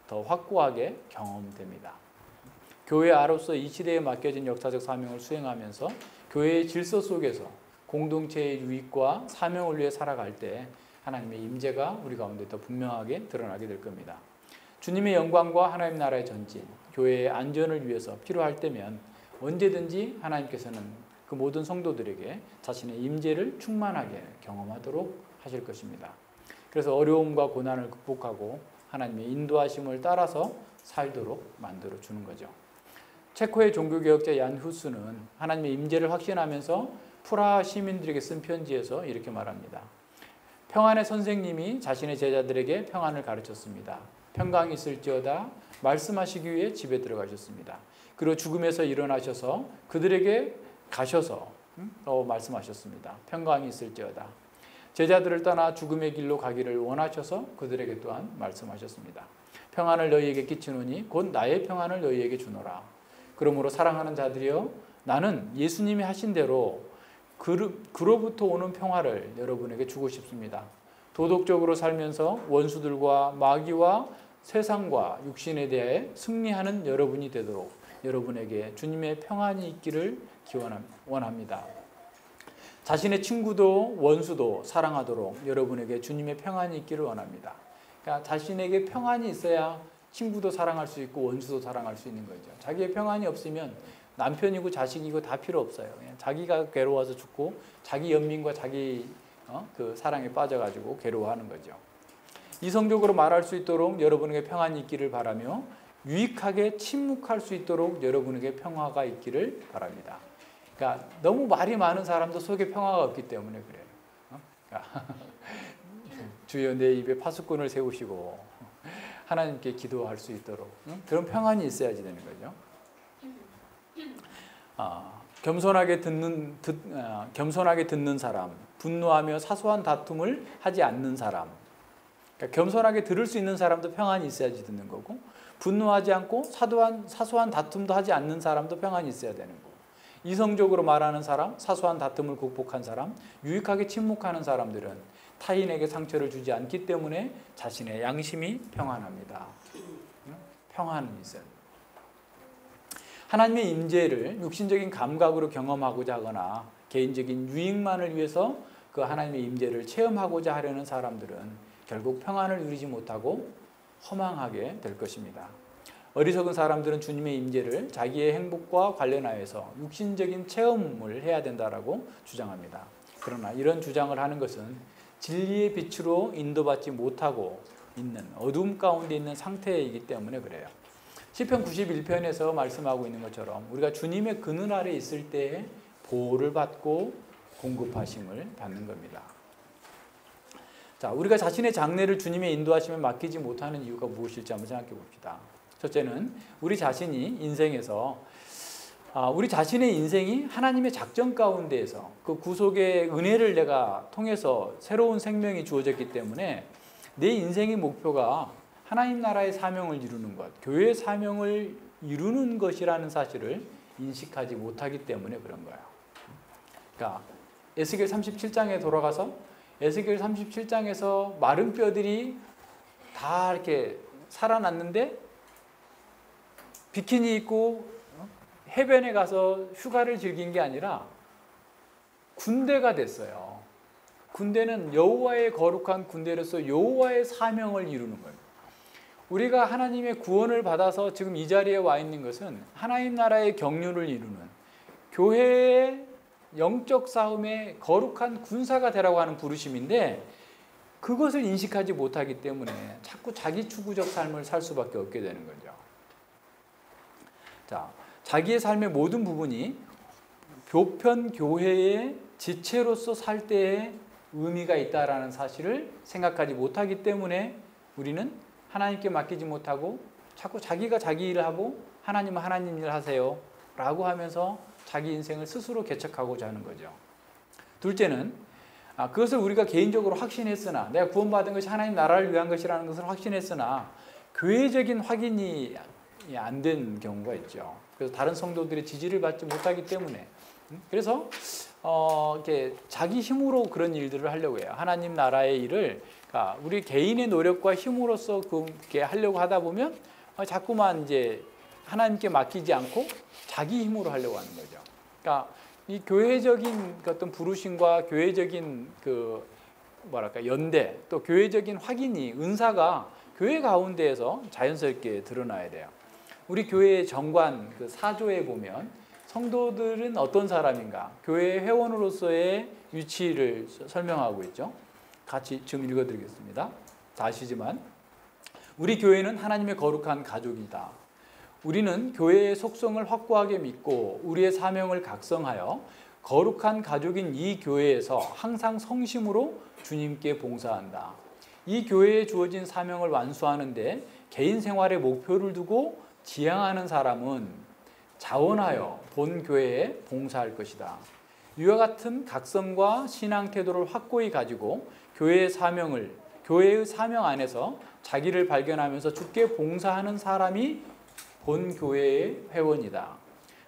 더 확고하게 경험됩니다. 교회 아로서 이 시대에 맡겨진 역사적 사명을 수행하면서 교회의 질서 속에서 공동체의 유익과 사명을 위해 살아갈 때 하나님의 임재가 우리 가운데 더 분명하게 드러나게 될 겁니다. 주님의 영광과 하나님 나라의 전진, 교회의 안전을 위해서 필요할 때면 언제든지 하나님께서는 그 모든 성도들에게 자신의 임재를 충만하게 경험하도록 하실 것입니다. 그래서 어려움과 고난을 극복하고 하나님의 인도하심을 따라서 살도록 만들어 주는 거죠. 체코의 종교개혁자 얀 후스는 하나님의 임재를 확신하면서 프라하 시민들에게 쓴 편지에서 이렇게 말합니다. 평안의 선생님이 자신의 제자들에게 평안을 가르쳤습니다. 평강이 있을지어다 말씀하시기 위해 집에 들어가셨습니다. 그리고 죽음에서 일어나셔서 그들에게 가셔서 말씀하셨습니다. 평강이 있을지어다. 제자들을 떠나 죽음의 길로 가기를 원하셔서 그들에게 또한 말씀하셨습니다. 평안을 너희에게 끼치노니 곧 나의 평안을 너희에게 주노라. 그러므로 사랑하는 자들이여 나는 예수님이 하신 대로 그로부터 오는 평화를 여러분에게 주고 싶습니다. 도덕적으로 살면서 원수들과 마귀와 세상과 육신에 대해 승리하는 여러분이 되도록 여러분에게 주님의 평안이 있기를 원합니다. 자신의 친구도 원수도 사랑하도록 여러분에게 주님의 평안이 있기를 원합니다. 그러니까 자신에게 평안이 있어야 친구도 사랑할 수 있고 원수도 사랑할 수 있는 거죠. 자기의 평안이 없으면 남편이고 자식이고 다 필요 없어요. 그냥 자기가 괴로워서 죽고 자기 연민과 자기 그 사랑에 빠져가지고 괴로워하는 거죠. 이성적으로 말할 수 있도록 여러분에게 평안이 있기를 바라며 유익하게 침묵할 수 있도록 여러분에게 평화가 있기를 바랍니다. 그러니까 너무 말이 많은 사람도 속에 평화가 없기 때문에 그래요. 그러니까 주여 내 입에 파수꾼을 세우시고 하나님께 기도할 수 있도록 그런 평안이 있어야지 되는 거죠. 겸손하게 듣는 사람, 분노하며 사소한 다툼을 하지 않는 사람. 그러니까 겸손하게 들을 수 있는 사람도 평안이 있어야지 듣는 거고, 분노하지 않고 사소한 다툼도 하지 않는 사람도 평안이 있어야 되는 거고, 이성적으로 말하는 사람, 사소한 다툼을 극복한 사람, 유익하게 침묵하는 사람들은 타인에게 상처를 주지 않기 때문에 자신의 양심이 평안합니다. 평안이 있어요. 하나님의 임재를 육신적인 감각으로 경험하고자 하거나 개인적인 유익만을 위해서 그 하나님의 임재를 체험하고자 하려는 사람들은 결국 평안을 누리지 못하고 허망하게 될 것입니다. 어리석은 사람들은 주님의 임재를 자기의 행복과 관련하여서 육신적인 체험을 해야 된다라고 주장합니다. 그러나 이런 주장을 하는 것은 진리의 빛으로 인도받지 못하고 있는 어둠 가운데 있는 상태이기 때문에 그래요. 시편 91편에서 말씀하고 있는 것처럼 우리가 주님의 그늘 아래 있을 때 보호를 받고 공급하심을 받는 겁니다. 자, 우리가 자신의 장래를 주님의 인도하심에 맡기지 못하는 이유가 무엇일지 한번 생각해 봅시다. 첫째는 우리 자신이 인생에서 우리 자신의 인생이 하나님의 작전 가운데에서 그 구속의 은혜를 내가 통해서 새로운 생명이 주어졌기 때문에 내 인생의 목표가 하나님 나라의 사명을 이루는 것, 교회의 사명을 이루는 것이라는 사실을 인식하지 못하기 때문에 그런 거예요. 그러니까 에스겔 37장에 돌아가서 에스겔 37장에서 마른 뼈들이 다 이렇게 살아났는데 비키니 입고 해변에 가서 휴가를 즐긴 게 아니라 군대가 됐어요. 군대는 여호와의 거룩한 군대로서 여호와의 사명을 이루는 거예요. 우리가 하나님의 구원을 받아서 지금 이 자리에 와 있는 것은 하나님 나라의 경륜을 이루는 교회의 영적 싸움의 거룩한 군사가 되라고 하는 부르심인데 그것을 인식하지 못하기 때문에 자꾸 자기 추구적 삶을 살 수밖에 없게 되는 거죠. 자, 자기의 삶의 모든 부분이 교편 교회의 지체로서 살 때에 의미가 있다라는 사실을 생각하지 못하기 때문에 우리는 하나님께 맡기지 못하고 자꾸 자기가 자기 일을 하고 하나님은 하나님 일 하세요 라고 하면서 자기 인생을 스스로 개척하고자 하는 거죠. 둘째는 그것을 우리가 개인적으로 확신했으나 내가 구원받은 것이 하나님 나라를 위한 것이라는 것을 확신했으나 교회적인 확인이 안 된 경우가 있죠. 그래서 다른 성도들의 지지를 받지 못하기 때문에 그래서 이렇게 자기 힘으로 그런 일들을 하려고 해요. 하나님 나라의 일을 우리 개인의 노력과 힘으로써 그렇게 하려고 하다 보면 자꾸만 이제 하나님께 맡기지 않고 자기 힘으로 하려고 하는 거죠. 그러니까 이 교회적인 어떤 부르심과 교회적인 연대 또 교회적인 확인이 은사가 교회 가운데에서 자연스럽게 드러나야 돼요. 우리 교회의 정관 사조에 보면 성도들은 어떤 사람인가? 교회 회원으로서의 위치를 설명하고 있죠. 같이 지금 읽어드리겠습니다. 다 아시지만 우리 교회는 하나님의 거룩한 가족이다. 우리는 교회의 속성을 확고하게 믿고 우리의 사명을 각성하여 거룩한 가족인 이 교회에서 항상 성심으로 주님께 봉사한다. 이 교회에 주어진 사명을 완수하는 데 개인 생활의 목표를 두고 지향하는 사람은 자원하여 본 교회에 봉사할 것이다. 이와 같은 각성과 신앙 태도를 확고히 가지고 교회의 사명 안에서 자기를 발견하면서 주께 봉사하는 사람이 본 교회의 회원이다.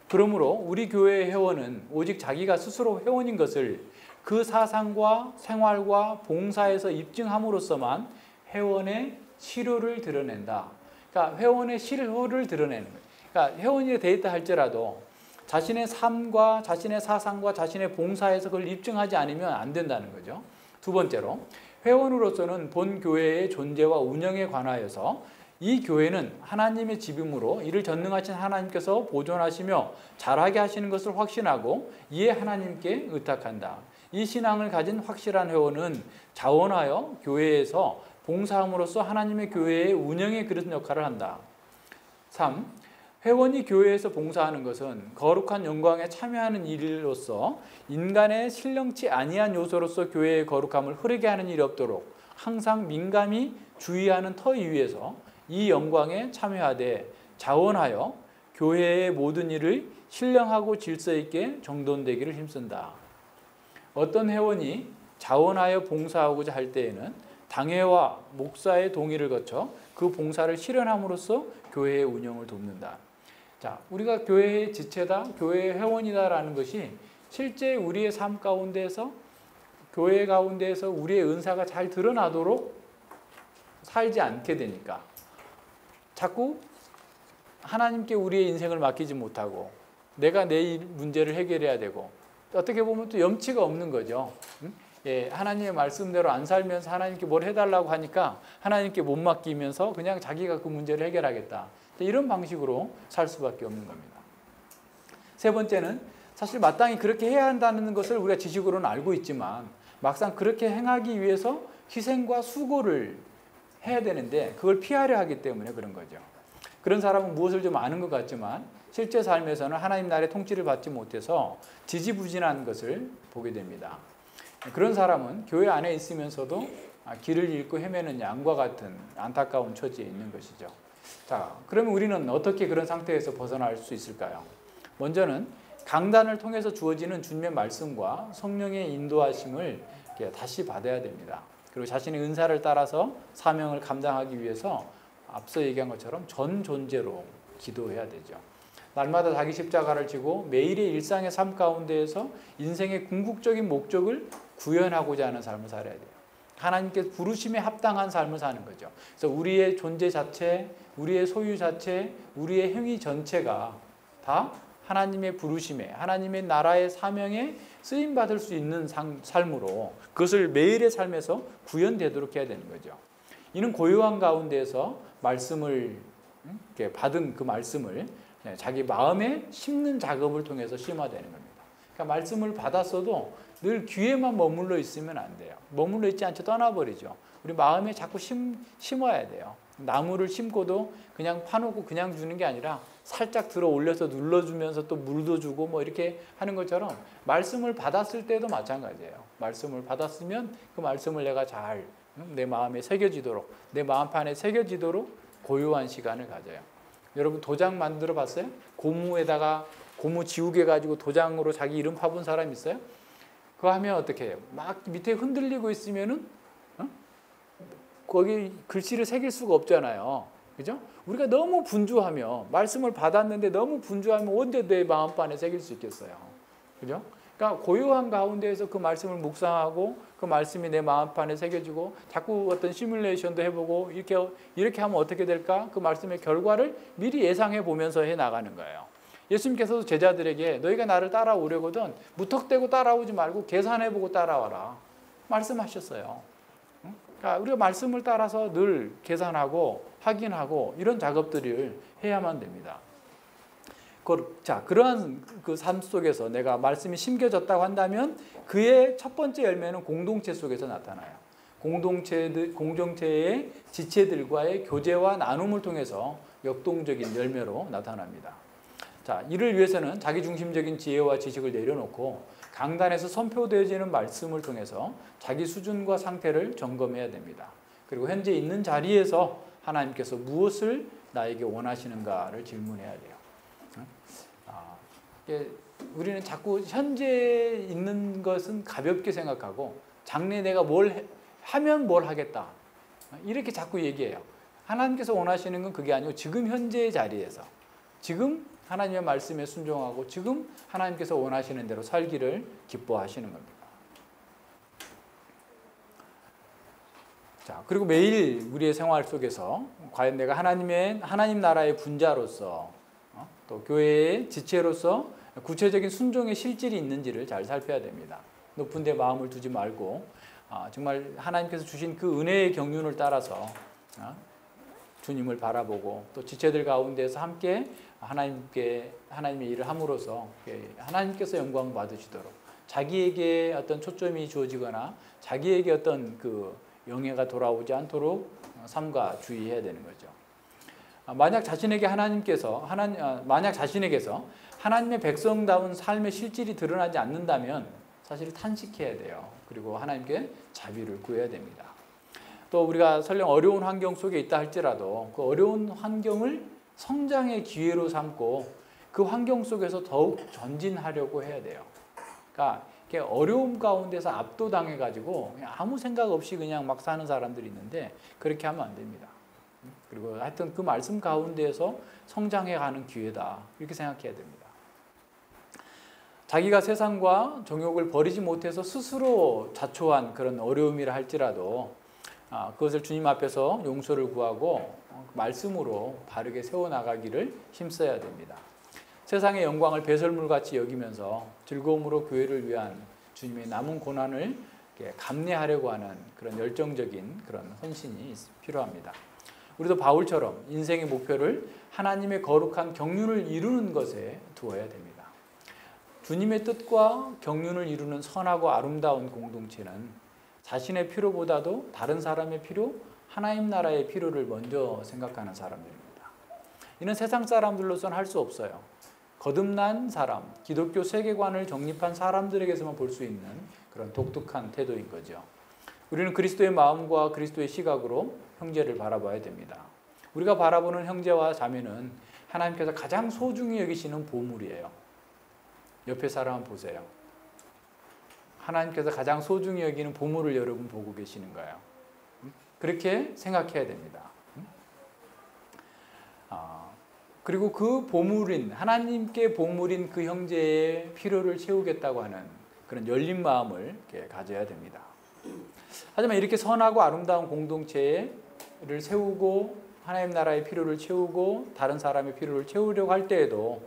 그러므로 우리 교회의 회원은 오직 자기가 스스로 회원인 것을 그 사상과 생활과 봉사에서 입증함으로써만 회원의 실효를 드러낸다. 그러니까 회원의 실효를 드러내는 거예요. 그러니까 회원이 돼 있다 할지라도 자신의 삶과 자신의 사상과 자신의 봉사에서 그걸 입증하지 않으면 안 된다는 거죠. 두 번째로 회원으로서는 본 교회의 존재와 운영에 관하여서 이 교회는 하나님의 집이므로 이를 전능하신 하나님께서 보존하시며 잘하게 하시는 것을 확신하고 이에 하나님께 의탁한다. 이 신앙을 가진 확실한 회원은 자원하여 교회에서 봉사함으로써 하나님의 교회의 운영에 그런 역할을 한다. 3. 회원이 교회에서 봉사하는 것은 거룩한 영광에 참여하는 일로서 인간의 신령치 아니한 요소로서 교회의 거룩함을 흐르게 하는 일이 없도록 항상 민감히 주의하는 터 위에서 이 영광에 참여하되 자원하여 교회의 모든 일을 신령하고 질서 있게 정돈되기를 힘쓴다. 어떤 회원이 자원하여 봉사하고자 할 때에는 당회와 목사의 동의를 거쳐 그 봉사를 실현함으로써 교회의 운영을 돕는다. 자, 우리가 교회의 지체다, 교회의 회원이다라는 것이 실제 우리의 삶 가운데에서 교회 가운데에서 우리의 은사가 잘 드러나도록 살지 않게 되니까 자꾸 하나님께 우리의 인생을 맡기지 못하고 내가 내 문제를 해결해야 되고 어떻게 보면 또 염치가 없는 거죠. 하나님의 말씀대로 안 살면서 하나님께 뭘 해달라고 하니까 하나님께 못 맡기면서 그냥 자기가 그 문제를 해결하겠다. 이런 방식으로 살 수밖에 없는 겁니다. 세 번째는 사실 마땅히 그렇게 해야 한다는 것을 우리가 지식으로는 알고 있지만 막상 그렇게 행하기 위해서 희생과 수고를 해야 되는데 그걸 피하려 하기 때문에 그런 거죠. 그런 사람은 무엇을 좀 아는 것 같지만 실제 삶에서는 하나님 나라의 통치를 받지 못해서 지지부진한 것을 보게 됩니다. 그런 사람은 교회 안에 있으면서도 길을 잃고 헤매는 양과 같은 안타까운 처지에 있는 것이죠. 자, 그러면 우리는 어떻게 그런 상태에서 벗어날 수 있을까요? 먼저는 강단을 통해서 주어지는 주님의 말씀과 성령의 인도하심을 다시 받아야 됩니다. 그리고 자신의 은사를 따라서 사명을 감당하기 위해서 앞서 얘기한 것처럼 전 존재로 기도해야 되죠. 날마다 자기 십자가를 지고 매일의 일상의 삶 가운데에서 인생의 궁극적인 목적을 구현하고자 하는 삶을 살아야 돼요. 하나님께 부르심에 합당한 삶을 사는 거죠. 그래서 우리의 존재 자체, 우리의 소유 자체, 우리의 행위 전체가 다 하나님의 부르심에, 하나님의 나라의 사명에 쓰임받을 수 있는 삶으로 그것을 매일의 삶에서 구현되도록 해야 되는 거죠. 이는 고요한 가운데에서 말씀을 받은 그 말씀을 자기 마음에 심는 작업을 통해서 심어야 되는 겁니다. 그러니까 말씀을 받았어도 늘 귀에만 머물러 있으면 안 돼요. 머물러 있지 않죠. 떠나버리죠. 우리 마음에 자꾸 심어야 돼요. 나무를 심고도 그냥 파놓고 그냥 주는 게 아니라 살짝 들어 올려서 눌러주면서 또 물도 주고 뭐 이렇게 하는 것처럼 말씀을 받았을 때도 마찬가지예요. 말씀을 받았으면 그 말씀을 내가 잘 내 마음에 새겨지도록, 내 마음판에 새겨지도록 고요한 시간을 가져요. 여러분 도장 만들어 봤어요? 고무에다가 고무 지우개 가지고 도장으로 자기 이름 파본 사람 있어요? 그거 하면 어떻게 해요? 막 밑에 흔들리고 있으면은 거기 글씨를 새길 수가 없잖아요. 그죠? 우리가 너무 분주하면 말씀을 받았는데 너무 분주하면 언제 내 마음판에 새길 수 있겠어요. 그죠? 그러니까 고요한 가운데에서 그 말씀을 묵상하고 그 말씀이 내 마음판에 새겨지고 자꾸 어떤 시뮬레이션도 해보고 이렇게 하면 어떻게 될까? 그 말씀의 결과를 미리 예상해 보면서 해 나가는 거예요. 예수님께서도 제자들에게 너희가 나를 따라오려거든 무턱대고 따라오지 말고 계산해보고 따라와라 말씀하셨어요. 그러니까 우리가 말씀을 따라서 늘 계산하고 확인하고 이런 작업들을 해야만 됩니다. 자, 그러한 그 삶 속에서 내가 말씀이 심겨졌다고 한다면 그의 첫 번째 열매는 공동체 속에서 나타나요. 공동체의 지체들과의 교제와 나눔을 통해서 역동적인 열매로 나타납니다. 자, 이를 위해서는 자기중심적인 지혜와 지식을 내려놓고 강단에서 선포되어지는 말씀을 통해서 자기 수준과 상태를 점검해야 됩니다. 그리고 현재 있는 자리에서 하나님께서 무엇을 나에게 원하시는가를 질문해야 돼요. 우리는 자꾸 현재 있는 것은 가볍게 생각하고 장래 내가 뭘 하면 뭘 하겠다 이렇게 자꾸 얘기해요. 하나님께서 원하시는 건 그게 아니고 지금 현재의 자리에서 지금 하나님의 말씀에 순종하고 지금 하나님께서 원하시는 대로 살기를 기뻐하시는 겁니다. 자, 그리고 매일 우리의 생활 속에서 과연 내가 하나님 나라의 분자로서 또 교회의 지체로서 구체적인 순종의 실질이 있는지를 잘 살펴야 됩니다. 높은 데 마음을 두지 말고 정말 하나님께서 주신 그 은혜의 경륜을 따라서 주님을 바라보고 또 지체들 가운데서 함께 하나님의 일을 함으로써 하나님께서 영광 받으시도록 자기에게 어떤 초점이 주어지거나 자기에게 어떤 그 영예가 돌아오지 않도록 삼가 주의해야 되는 거죠. 만약 자신에게서 하나님의 백성다운 삶의 실질이 드러나지 않는다면 사실 탄식해야 돼요. 그리고 하나님께 자비를 구해야 됩니다. 또 우리가 설령 어려운 환경 속에 있다 할지라도 그 어려운 환경을 성장의 기회로 삼고 그 환경 속에서 더욱 전진하려고 해야 돼요. 그러니까 어려움 가운데서 압도당해가지고 그냥 아무 생각 없이 그냥 막 사는 사람들이 있는데 그렇게 하면 안 됩니다. 그리고 하여튼 그 말씀 가운데에서 성장해가는 기회다 이렇게 생각해야 됩니다. 자기가 세상과 정욕을 버리지 못해서 스스로 자초한 그런 어려움이라 할지라도 그것을 주님 앞에서 용서를 구하고 말씀으로 바르게 세워나가기를 힘써야 됩니다. 세상의 영광을 배설물같이 여기면서 즐거움으로 교회를 위한 주님의 남은 고난을 감내하려고 하는 그런 열정적인 그런 헌신이 필요합니다. 우리도 바울처럼 인생의 목표를 하나님의 거룩한 경륜을 이루는 것에 두어야 됩니다. 주님의 뜻과 경륜을 이루는 선하고 아름다운 공동체는 자신의 필요보다도 다른 사람의 필요, 하나님 나라의 필요를 먼저 생각하는 사람들입니다. 이는 세상 사람들로서는 할 수 없어요. 거듭난 사람, 기독교 세계관을 정립한 사람들에게서만 볼 수 있는 그런 독특한 태도인 거죠. 우리는 그리스도의 마음과 그리스도의 시각으로 형제를 바라봐야 됩니다. 우리가 바라보는 형제와 자매는 하나님께서 가장 소중히 여기시는 보물이에요. 옆에 사람 보세요. 하나님께서 가장 소중히 여기는 보물을 여러분 보고 계시는 거예요. 그렇게 생각해야 됩니다. 그리고 그 보물인 하나님께 보물인 그 형제의 필요를 채우겠다고 하는 그런 열린 마음을 이렇게 가져야 됩니다. 하지만 이렇게 선하고 아름다운 공동체를 세우고 하나님 나라의 필요를 채우고 다른 사람의 필요를 채우려고 할 때에도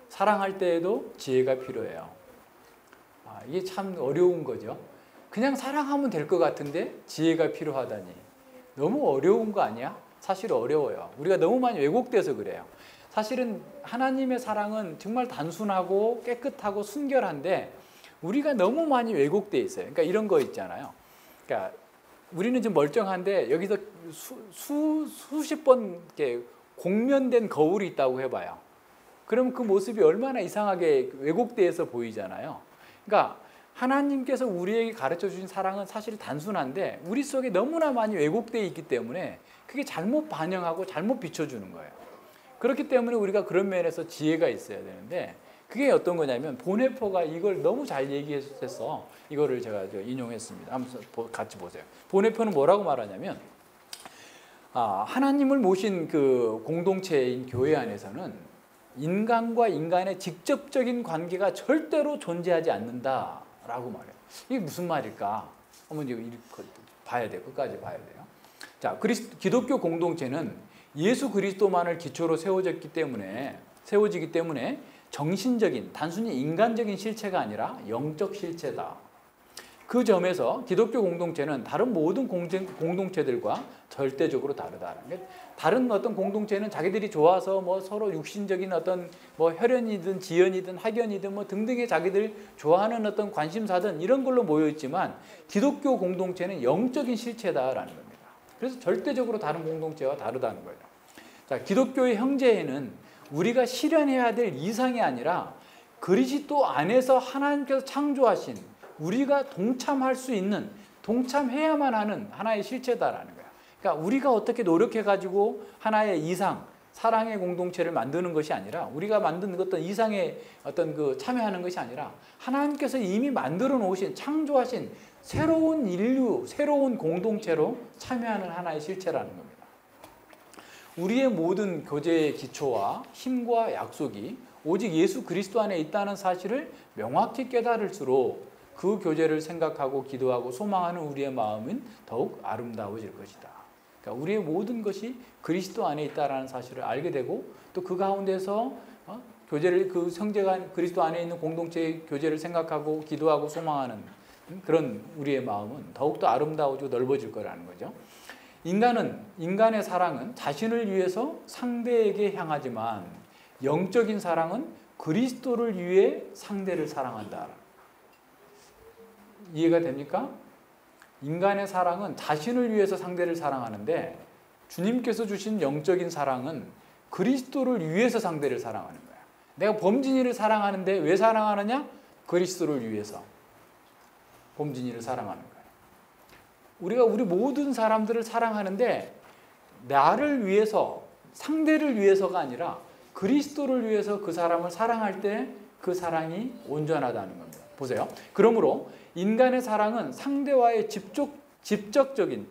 사랑할 때에도 지혜가 필요해요. 이게 참 어려운 거죠. 그냥 사랑하면 될 것 같은데 지혜가 필요하다니 너무 어려운 거 아니야? 사실 어려워요. 우리가 너무 많이 왜곡돼서 그래요. 사실은 하나님의 사랑은 정말 단순하고 깨끗하고 순결한데 우리가 너무 많이 왜곡돼 있어요. 그러니까 이런 거 있잖아요. 그러니까 우리는 좀 멀쩡한데 여기서 수십 번 이렇게 공면된 거울이 있다고 해봐요. 그럼 그 모습이 얼마나 이상하게 왜곡돼서 보이잖아요. 그러니까 하나님께서 우리에게 가르쳐 주신 사랑은 사실 단순한데 우리 속에 너무나 많이 왜곡되어 있기 때문에 그게 잘못 반영하고 잘못 비춰주는 거예요. 그렇기 때문에 우리가 그런 면에서 지혜가 있어야 되는데 그게 어떤 거냐면 보네포가 이걸 너무 잘 얘기해서 이거를 제가 인용했습니다. 한번 같이 보세요. 보네포는 뭐라고 말하냐면 하나님을 모신 그 공동체인 교회 안에서는 인간과 인간의 직접적인 관계가 절대로 존재하지 않는다라고 말해요. 이게 무슨 말일까? 한번 이거 봐야 돼요. 끝까지 봐야 돼요. 자, 기독교 공동체는 예수 그리스도만을 기초로 세워지기 때문에 정신적인, 단순히 인간적인 실체가 아니라 영적 실체다. 그 점에서 기독교 공동체는 다른 모든 공동체들과 절대적으로 다르다. 다른 어떤 공동체는 자기들이 좋아서 뭐 서로 육신적인 어떤 뭐 혈연이든 지연이든 학연이든 뭐 등등의 자기들 좋아하는 어떤 관심사든 이런 걸로 모여 있지만 기독교 공동체는 영적인 실체다라는 겁니다. 그래서 절대적으로 다른 공동체와 다르다는 거예요. 자, 기독교의 형제에는 우리가 실현해야 될 이상이 아니라 그리스도 안에서 하나님께서 창조하신 우리가 동참할 수 있는, 동참해야만 하는 하나의 실체다라는 거예요. 그러니까 우리가 어떻게 노력해가지고 하나의 이상, 사랑의 공동체를 만드는 것이 아니라 우리가 만든 어떤 이상의 어떤 그 참여하는 것이 아니라 하나님께서 이미 만들어 놓으신, 창조하신 새로운 인류, 새로운 공동체로 참여하는 하나의 실체라는 겁니다. 우리의 모든 교제의 기초와 힘과 약속이 오직 예수 그리스도 안에 있다는 사실을 명확히 깨달을수록 그 교제를 생각하고 기도하고 소망하는 우리의 마음은 더욱 아름다워질 것이다. 그러니까 우리의 모든 것이 그리스도 안에 있다는 사실을 알게 되고 또 그 가운데서 교제를 그 형제가 그리스도 안에 있는 공동체의 교제를 생각하고 기도하고 소망하는 그런 우리의 마음은 더욱더 아름다워지고 넓어질 거라는 거죠. 인간의 사랑은 자신을 위해서 상대에게 향하지만 영적인 사랑은 그리스도를 위해 상대를 사랑한다. 이해가 됩니까? 인간의 사랑은 자신을 위해서 상대를 사랑하는데 주님께서 주신 영적인 사랑은 그리스도를 위해서 상대를 사랑하는 거야. 내가 범진이를 사랑하는데 왜 사랑하느냐? 그리스도를 위해서 범진이를 사랑하는 거야. 우리가 우리 모든 사람들을 사랑하는데 나를 위해서, 상대를 위해서가 아니라 그리스도를 위해서 그 사람을 사랑할 때 그 사랑이 온전하다는 겁니다. 보세요. 그러므로 인간의 사랑은 상대와의 직접적인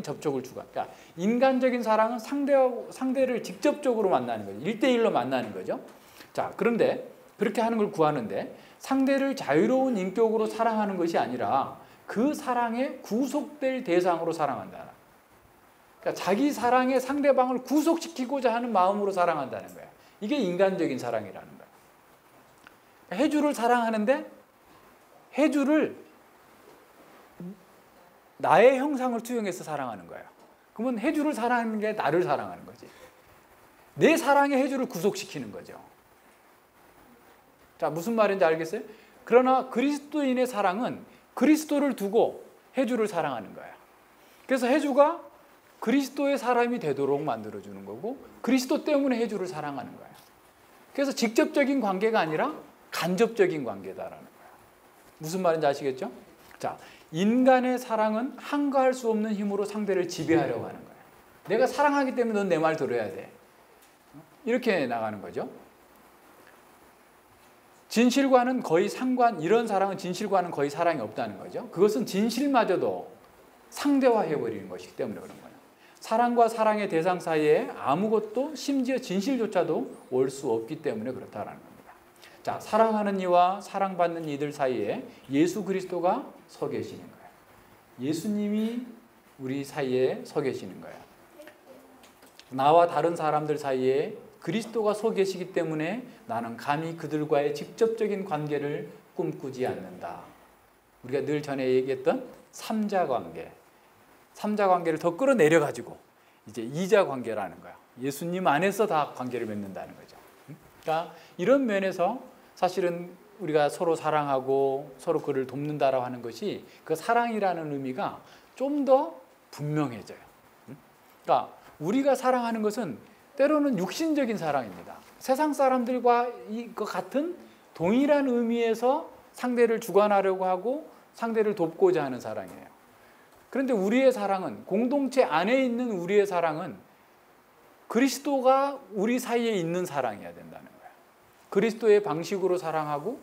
접촉을 추구한다. 그러니까 인간적인 사랑은 상대를 직접적으로 만나는 거죠. 1대1로 만나는 거죠. 자, 그런데 그렇게 하는 걸 구하는데 상대를 자유로운 인격으로 사랑하는 것이 아니라 그 사랑에 구속될 대상으로 사랑한다. 그러니까 자기 사랑에 상대방을 구속시키고자 하는 마음으로 사랑한다는 거예요. 이게 인간적인 사랑이라는 거예요. 해주를 사랑하는데 해주를 나의 형상을 투영해서 사랑하는 거예요. 그러면 해주를 사랑하는 게 나를 사랑하는 거지. 내 사랑에 해주를 구속시키는 거죠. 자, 무슨 말인지 알겠어요? 그러나 그리스도인의 사랑은 그리스도를 두고 해주를 사랑하는 거예요. 그래서 해주가 그리스도의 사람이 되도록 만들어주는 거고 그리스도 때문에 해주를 사랑하는 거예요. 그래서 직접적인 관계가 아니라 간접적인 관계다라는 거예요. 무슨 말인지 아시겠죠? 자, 인간의 사랑은 한가할 수 없는 힘으로 상대를 지배하려고 하는 거예요. 내가 사랑하기 때문에 넌 내 말 들어야 돼. 이렇게 나가는 거죠. 진실과는 거의 이런 사랑은 진실과는 거의 사랑이 없다는 거죠. 그것은 진실마저도 상대화해버리는 것이기 때문에 그런 거예요. 사랑과 사랑의 대상 사이에 아무것도 심지어 진실조차도 올 수 없기 때문에 그렇다라는 겁니다. 자, 사랑하는 이와 사랑받는 이들 사이에 예수 그리스도가 서 계시는 거예요. 예수님이 우리 사이에 서 계시는 거예요. 나와 다른 사람들 사이에 그리스도가 서 계시기 때문에 나는 감히 그들과의 직접적인 관계를 꿈꾸지 않는다. 우리가 늘 전에 얘기했던 삼자 관계, 삼자 관계를 더 끌어내려 가지고 이제 이자 관계라는 거야. 예수님 안에서 다 관계를 맺는다는 거죠. 그러니까 이런 면에서 사실은 우리가 서로 사랑하고 서로 그를 돕는다라고 하는 것이 그 사랑이라는 의미가 좀 더 분명해져요. 그러니까 우리가 사랑하는 것은 때로는 육신적인 사랑입니다. 세상 사람들과 이거 같은 동일한 의미에서 상대를 주관하려고 하고 상대를 돕고자 하는 사랑이에요. 그런데 우리의 사랑은, 공동체 안에 있는 우리의 사랑은 그리스도가 우리 사이에 있는 사랑이어야 된다는 거예요. 그리스도의 방식으로 사랑하고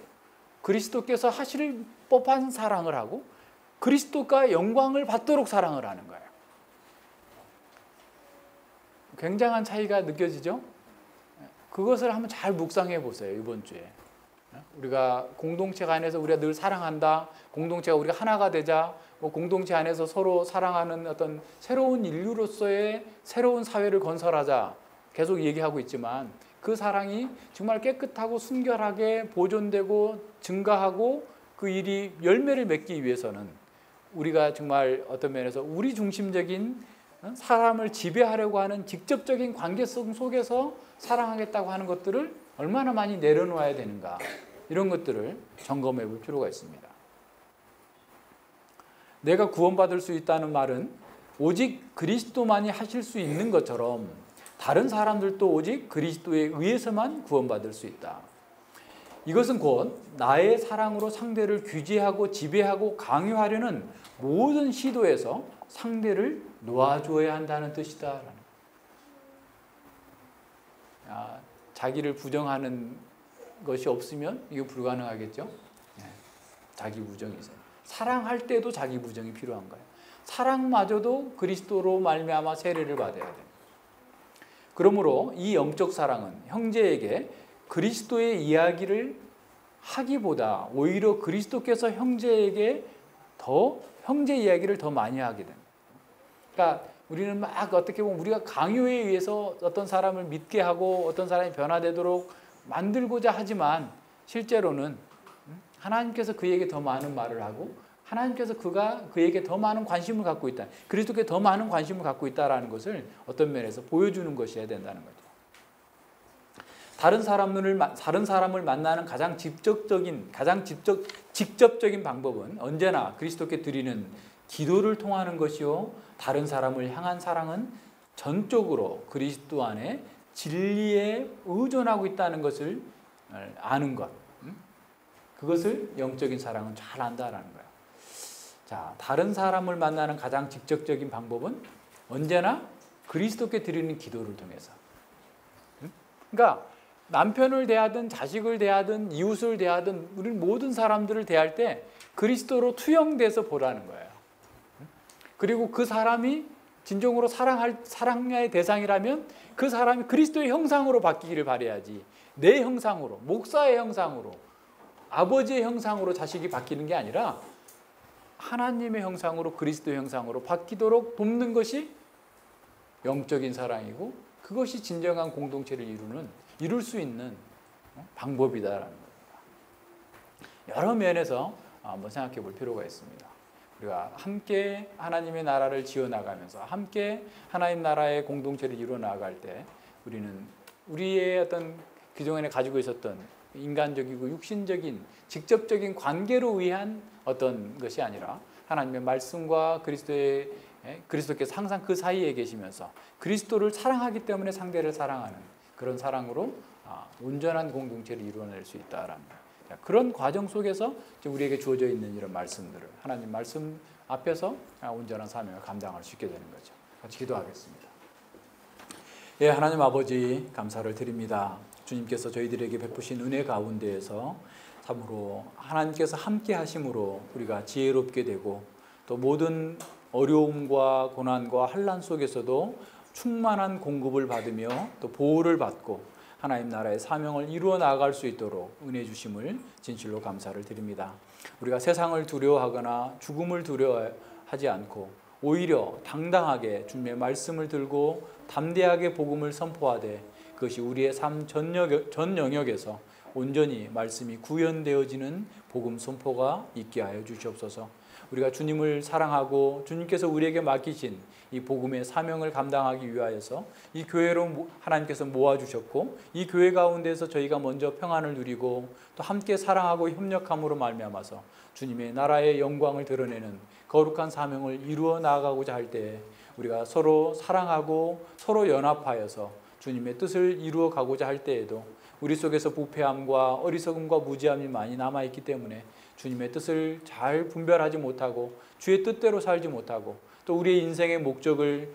그리스도께서 하실 법한 사랑을 하고 그리스도가 영광을 받도록 사랑을 하는 거예요. 굉장한 차이가 느껴지죠? 그것을 한번 잘 묵상해 보세요. 이번 주에 우리가 공동체 안에서 우리가 늘 사랑한다, 공동체가 우리가 하나가 되자, 공동체 안에서 서로 사랑하는 어떤 새로운 인류로서의 새로운 사회를 건설하자 계속 얘기하고 있지만 그 사랑이 정말 깨끗하고 순결하게 보존되고 증가하고 그 일이 열매를 맺기 위해서는 우리가 정말 어떤 면에서 우리 중심적인 사람을 지배하려고 하는 직접적인 관계성 속에서 사랑하겠다고 하는 것들을 얼마나 많이 내려놓아야 되는가, 이런 것들을 점검해 볼 필요가 있습니다. 내가 구원받을 수 있다는 말은 오직 그리스도만이 하실 수 있는 것처럼 다른 사람들도 오직 그리스도에 의해서만 구원받을 수 있다. 이것은 곧 나의 사랑으로 상대를 규제하고 지배하고 강요하려는 모든 시도에서 상대를 놓아줘야 한다는 뜻이다. 자기를 부정하는 것이 없으면 이거 불가능하겠죠. 자기 부정이 있어요. 사랑할 때도 자기 부정이 필요한 거예요. 사랑마저도 그리스도로 말미암아 세례를 받아야 돼요. 그러므로 이 영적 사랑은 형제에게 그리스도의 이야기를 하기보다 오히려 그리스도께서 형제에게 더 형제 이야기를 더 많이 하게 됩니다. 그러니까 우리는 막 어떻게 보면 우리가 강요에 의해서 어떤 사람을 믿게 하고 어떤 사람이 변화되도록 만들고자 하지만 실제로는 하나님께서 그에게 더 많은 말을 하고 하나님께서 그에게 더 많은 관심을 갖고 있다, 그리스도께 더 많은 관심을 갖고 있다라는 것을 어떤 면에서 보여주는 것이어야 된다는 거죠. 다른 사람을 만나는 가장 직접적인 방법은 언제나 그리스도께 드리는 기도를 통하는 것이요, 다른 사람을 향한 사랑은 전적으로 그리스도 안에 진리에 의존하고 있다는 것을 아는 것, 그것을 영적인 사랑은 잘 안다라는 거예요. 자, 다른 사람을 만나는 가장 직접적인 방법은 언제나 그리스도께 드리는 기도를 통해서. 그러니까 남편을 대하든 자식을 대하든 이웃을 대하든 우리 모든 사람들을 대할 때 그리스도로 투영돼서 보라는 거예요. 그리고 그 사람이 진정으로 사랑의 대상이라면 그 사람이 그리스도의 형상으로 바뀌기를 바라야지, 내 형상으로, 목사의 형상으로, 아버지의 형상으로 자식이 바뀌는 게 아니라 하나님의 형상으로, 그리스도의 형상으로 바뀌도록 돕는 것이 영적인 사랑이고 그것이 진정한 공동체를 이룰 수 있는 방법이다라는 겁니다. 여러 면에서 한번 생각해 볼 필요가 있습니다. 우리가 함께 하나님의 나라를 지어나가면서 함께 하나님 나라의 공동체를 이루어 나갈 때 우리는 우리의 어떤 그동안에 가지고 있었던 인간적이고 육신적인 직접적인 관계로 의한 어떤 것이 아니라 하나님의 말씀과 그리스도께서 항상 그 사이에 계시면서 그리스도를 사랑하기 때문에 상대를 사랑하는 그런 사랑으로 온전한 공동체를 이루어낼 수 있다라는 거예요. 그런 과정 속에서 우리에게 주어져 있는 이런 말씀들을 하나님 말씀 앞에서 온전한 사명을 감당할 수 있게 되는 거죠. 같이 기도하겠습니다. 예, 하나님 아버지 감사를 드립니다. 주님께서 저희들에게 베푸신 은혜 가운데에서 참으로 하나님께서 함께 하심으로 우리가 지혜롭게 되고 또 모든 어려움과 고난과 환난 속에서도 충만한 공급을 받으며 또 보호를 받고 하나님 나라의 사명을 이루어 나아갈 수 있도록 은혜 주심을 진실로 감사를 드립니다. 우리가 세상을 두려워하거나 죽음을 두려워하지 않고 오히려 당당하게 주님의 말씀을 들고 담대하게 복음을 선포하되 그것이 우리의 삶 전 영역에서 온전히 말씀이 구현되어지는 복음 선포가 있게 하여 주시옵소서. 우리가 주님을 사랑하고 주님께서 우리에게 맡기신 이 복음의 사명을 감당하기 위하여서 이 교회로 하나님께서 모아주셨고 이 교회 가운데서 저희가 먼저 평안을 누리고 또 함께 사랑하고 협력함으로 말미암아서 주님의 나라의 영광을 드러내는 거룩한 사명을 이루어 나아가고자 할 때 우리가 서로 사랑하고 서로 연합하여서 주님의 뜻을 이루어 가고자 할 때에도 우리 속에서 부패함과 어리석음과 무지함이 많이 남아있기 때문에 주님의 뜻을 잘 분별하지 못하고 주의 뜻대로 살지 못하고 또 우리의 인생의 목적을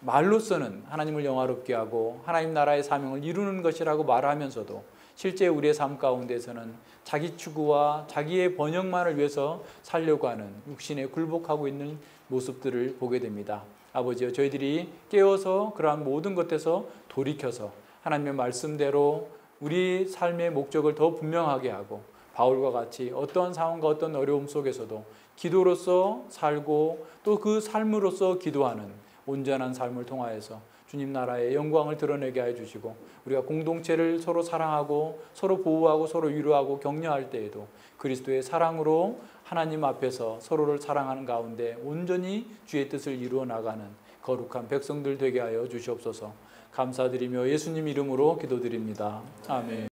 말로서는 하나님을 영화롭게 하고 하나님 나라의 사명을 이루는 것이라고 말하면서도 실제 우리의 삶 가운데서는 자기 추구와 자기의 번영만을 위해서 살려고 하는 육신에 굴복하고 있는 모습들을 보게 됩니다. 아버지여, 저희들이 깨어서 그러한 모든 것에서 돌이켜서 하나님의 말씀대로 우리 삶의 목적을 더 분명하게 하고 바울과 같이 어떠한 상황과 어떤 어려움 속에서도 기도로서 살고 또 그 삶으로서 기도하는 온전한 삶을 통하여서 주님 나라의 영광을 드러내게 해 주시고 우리가 공동체를 서로 사랑하고 서로 보호하고 서로 위로하고 격려할 때에도 그리스도의 사랑으로 하나님 앞에서 서로를 사랑하는 가운데 온전히 주의 뜻을 이루어 나가는 거룩한 백성들 되게 하여 주시옵소서. 감사드리며 예수님 이름으로 기도드립니다. 아멘.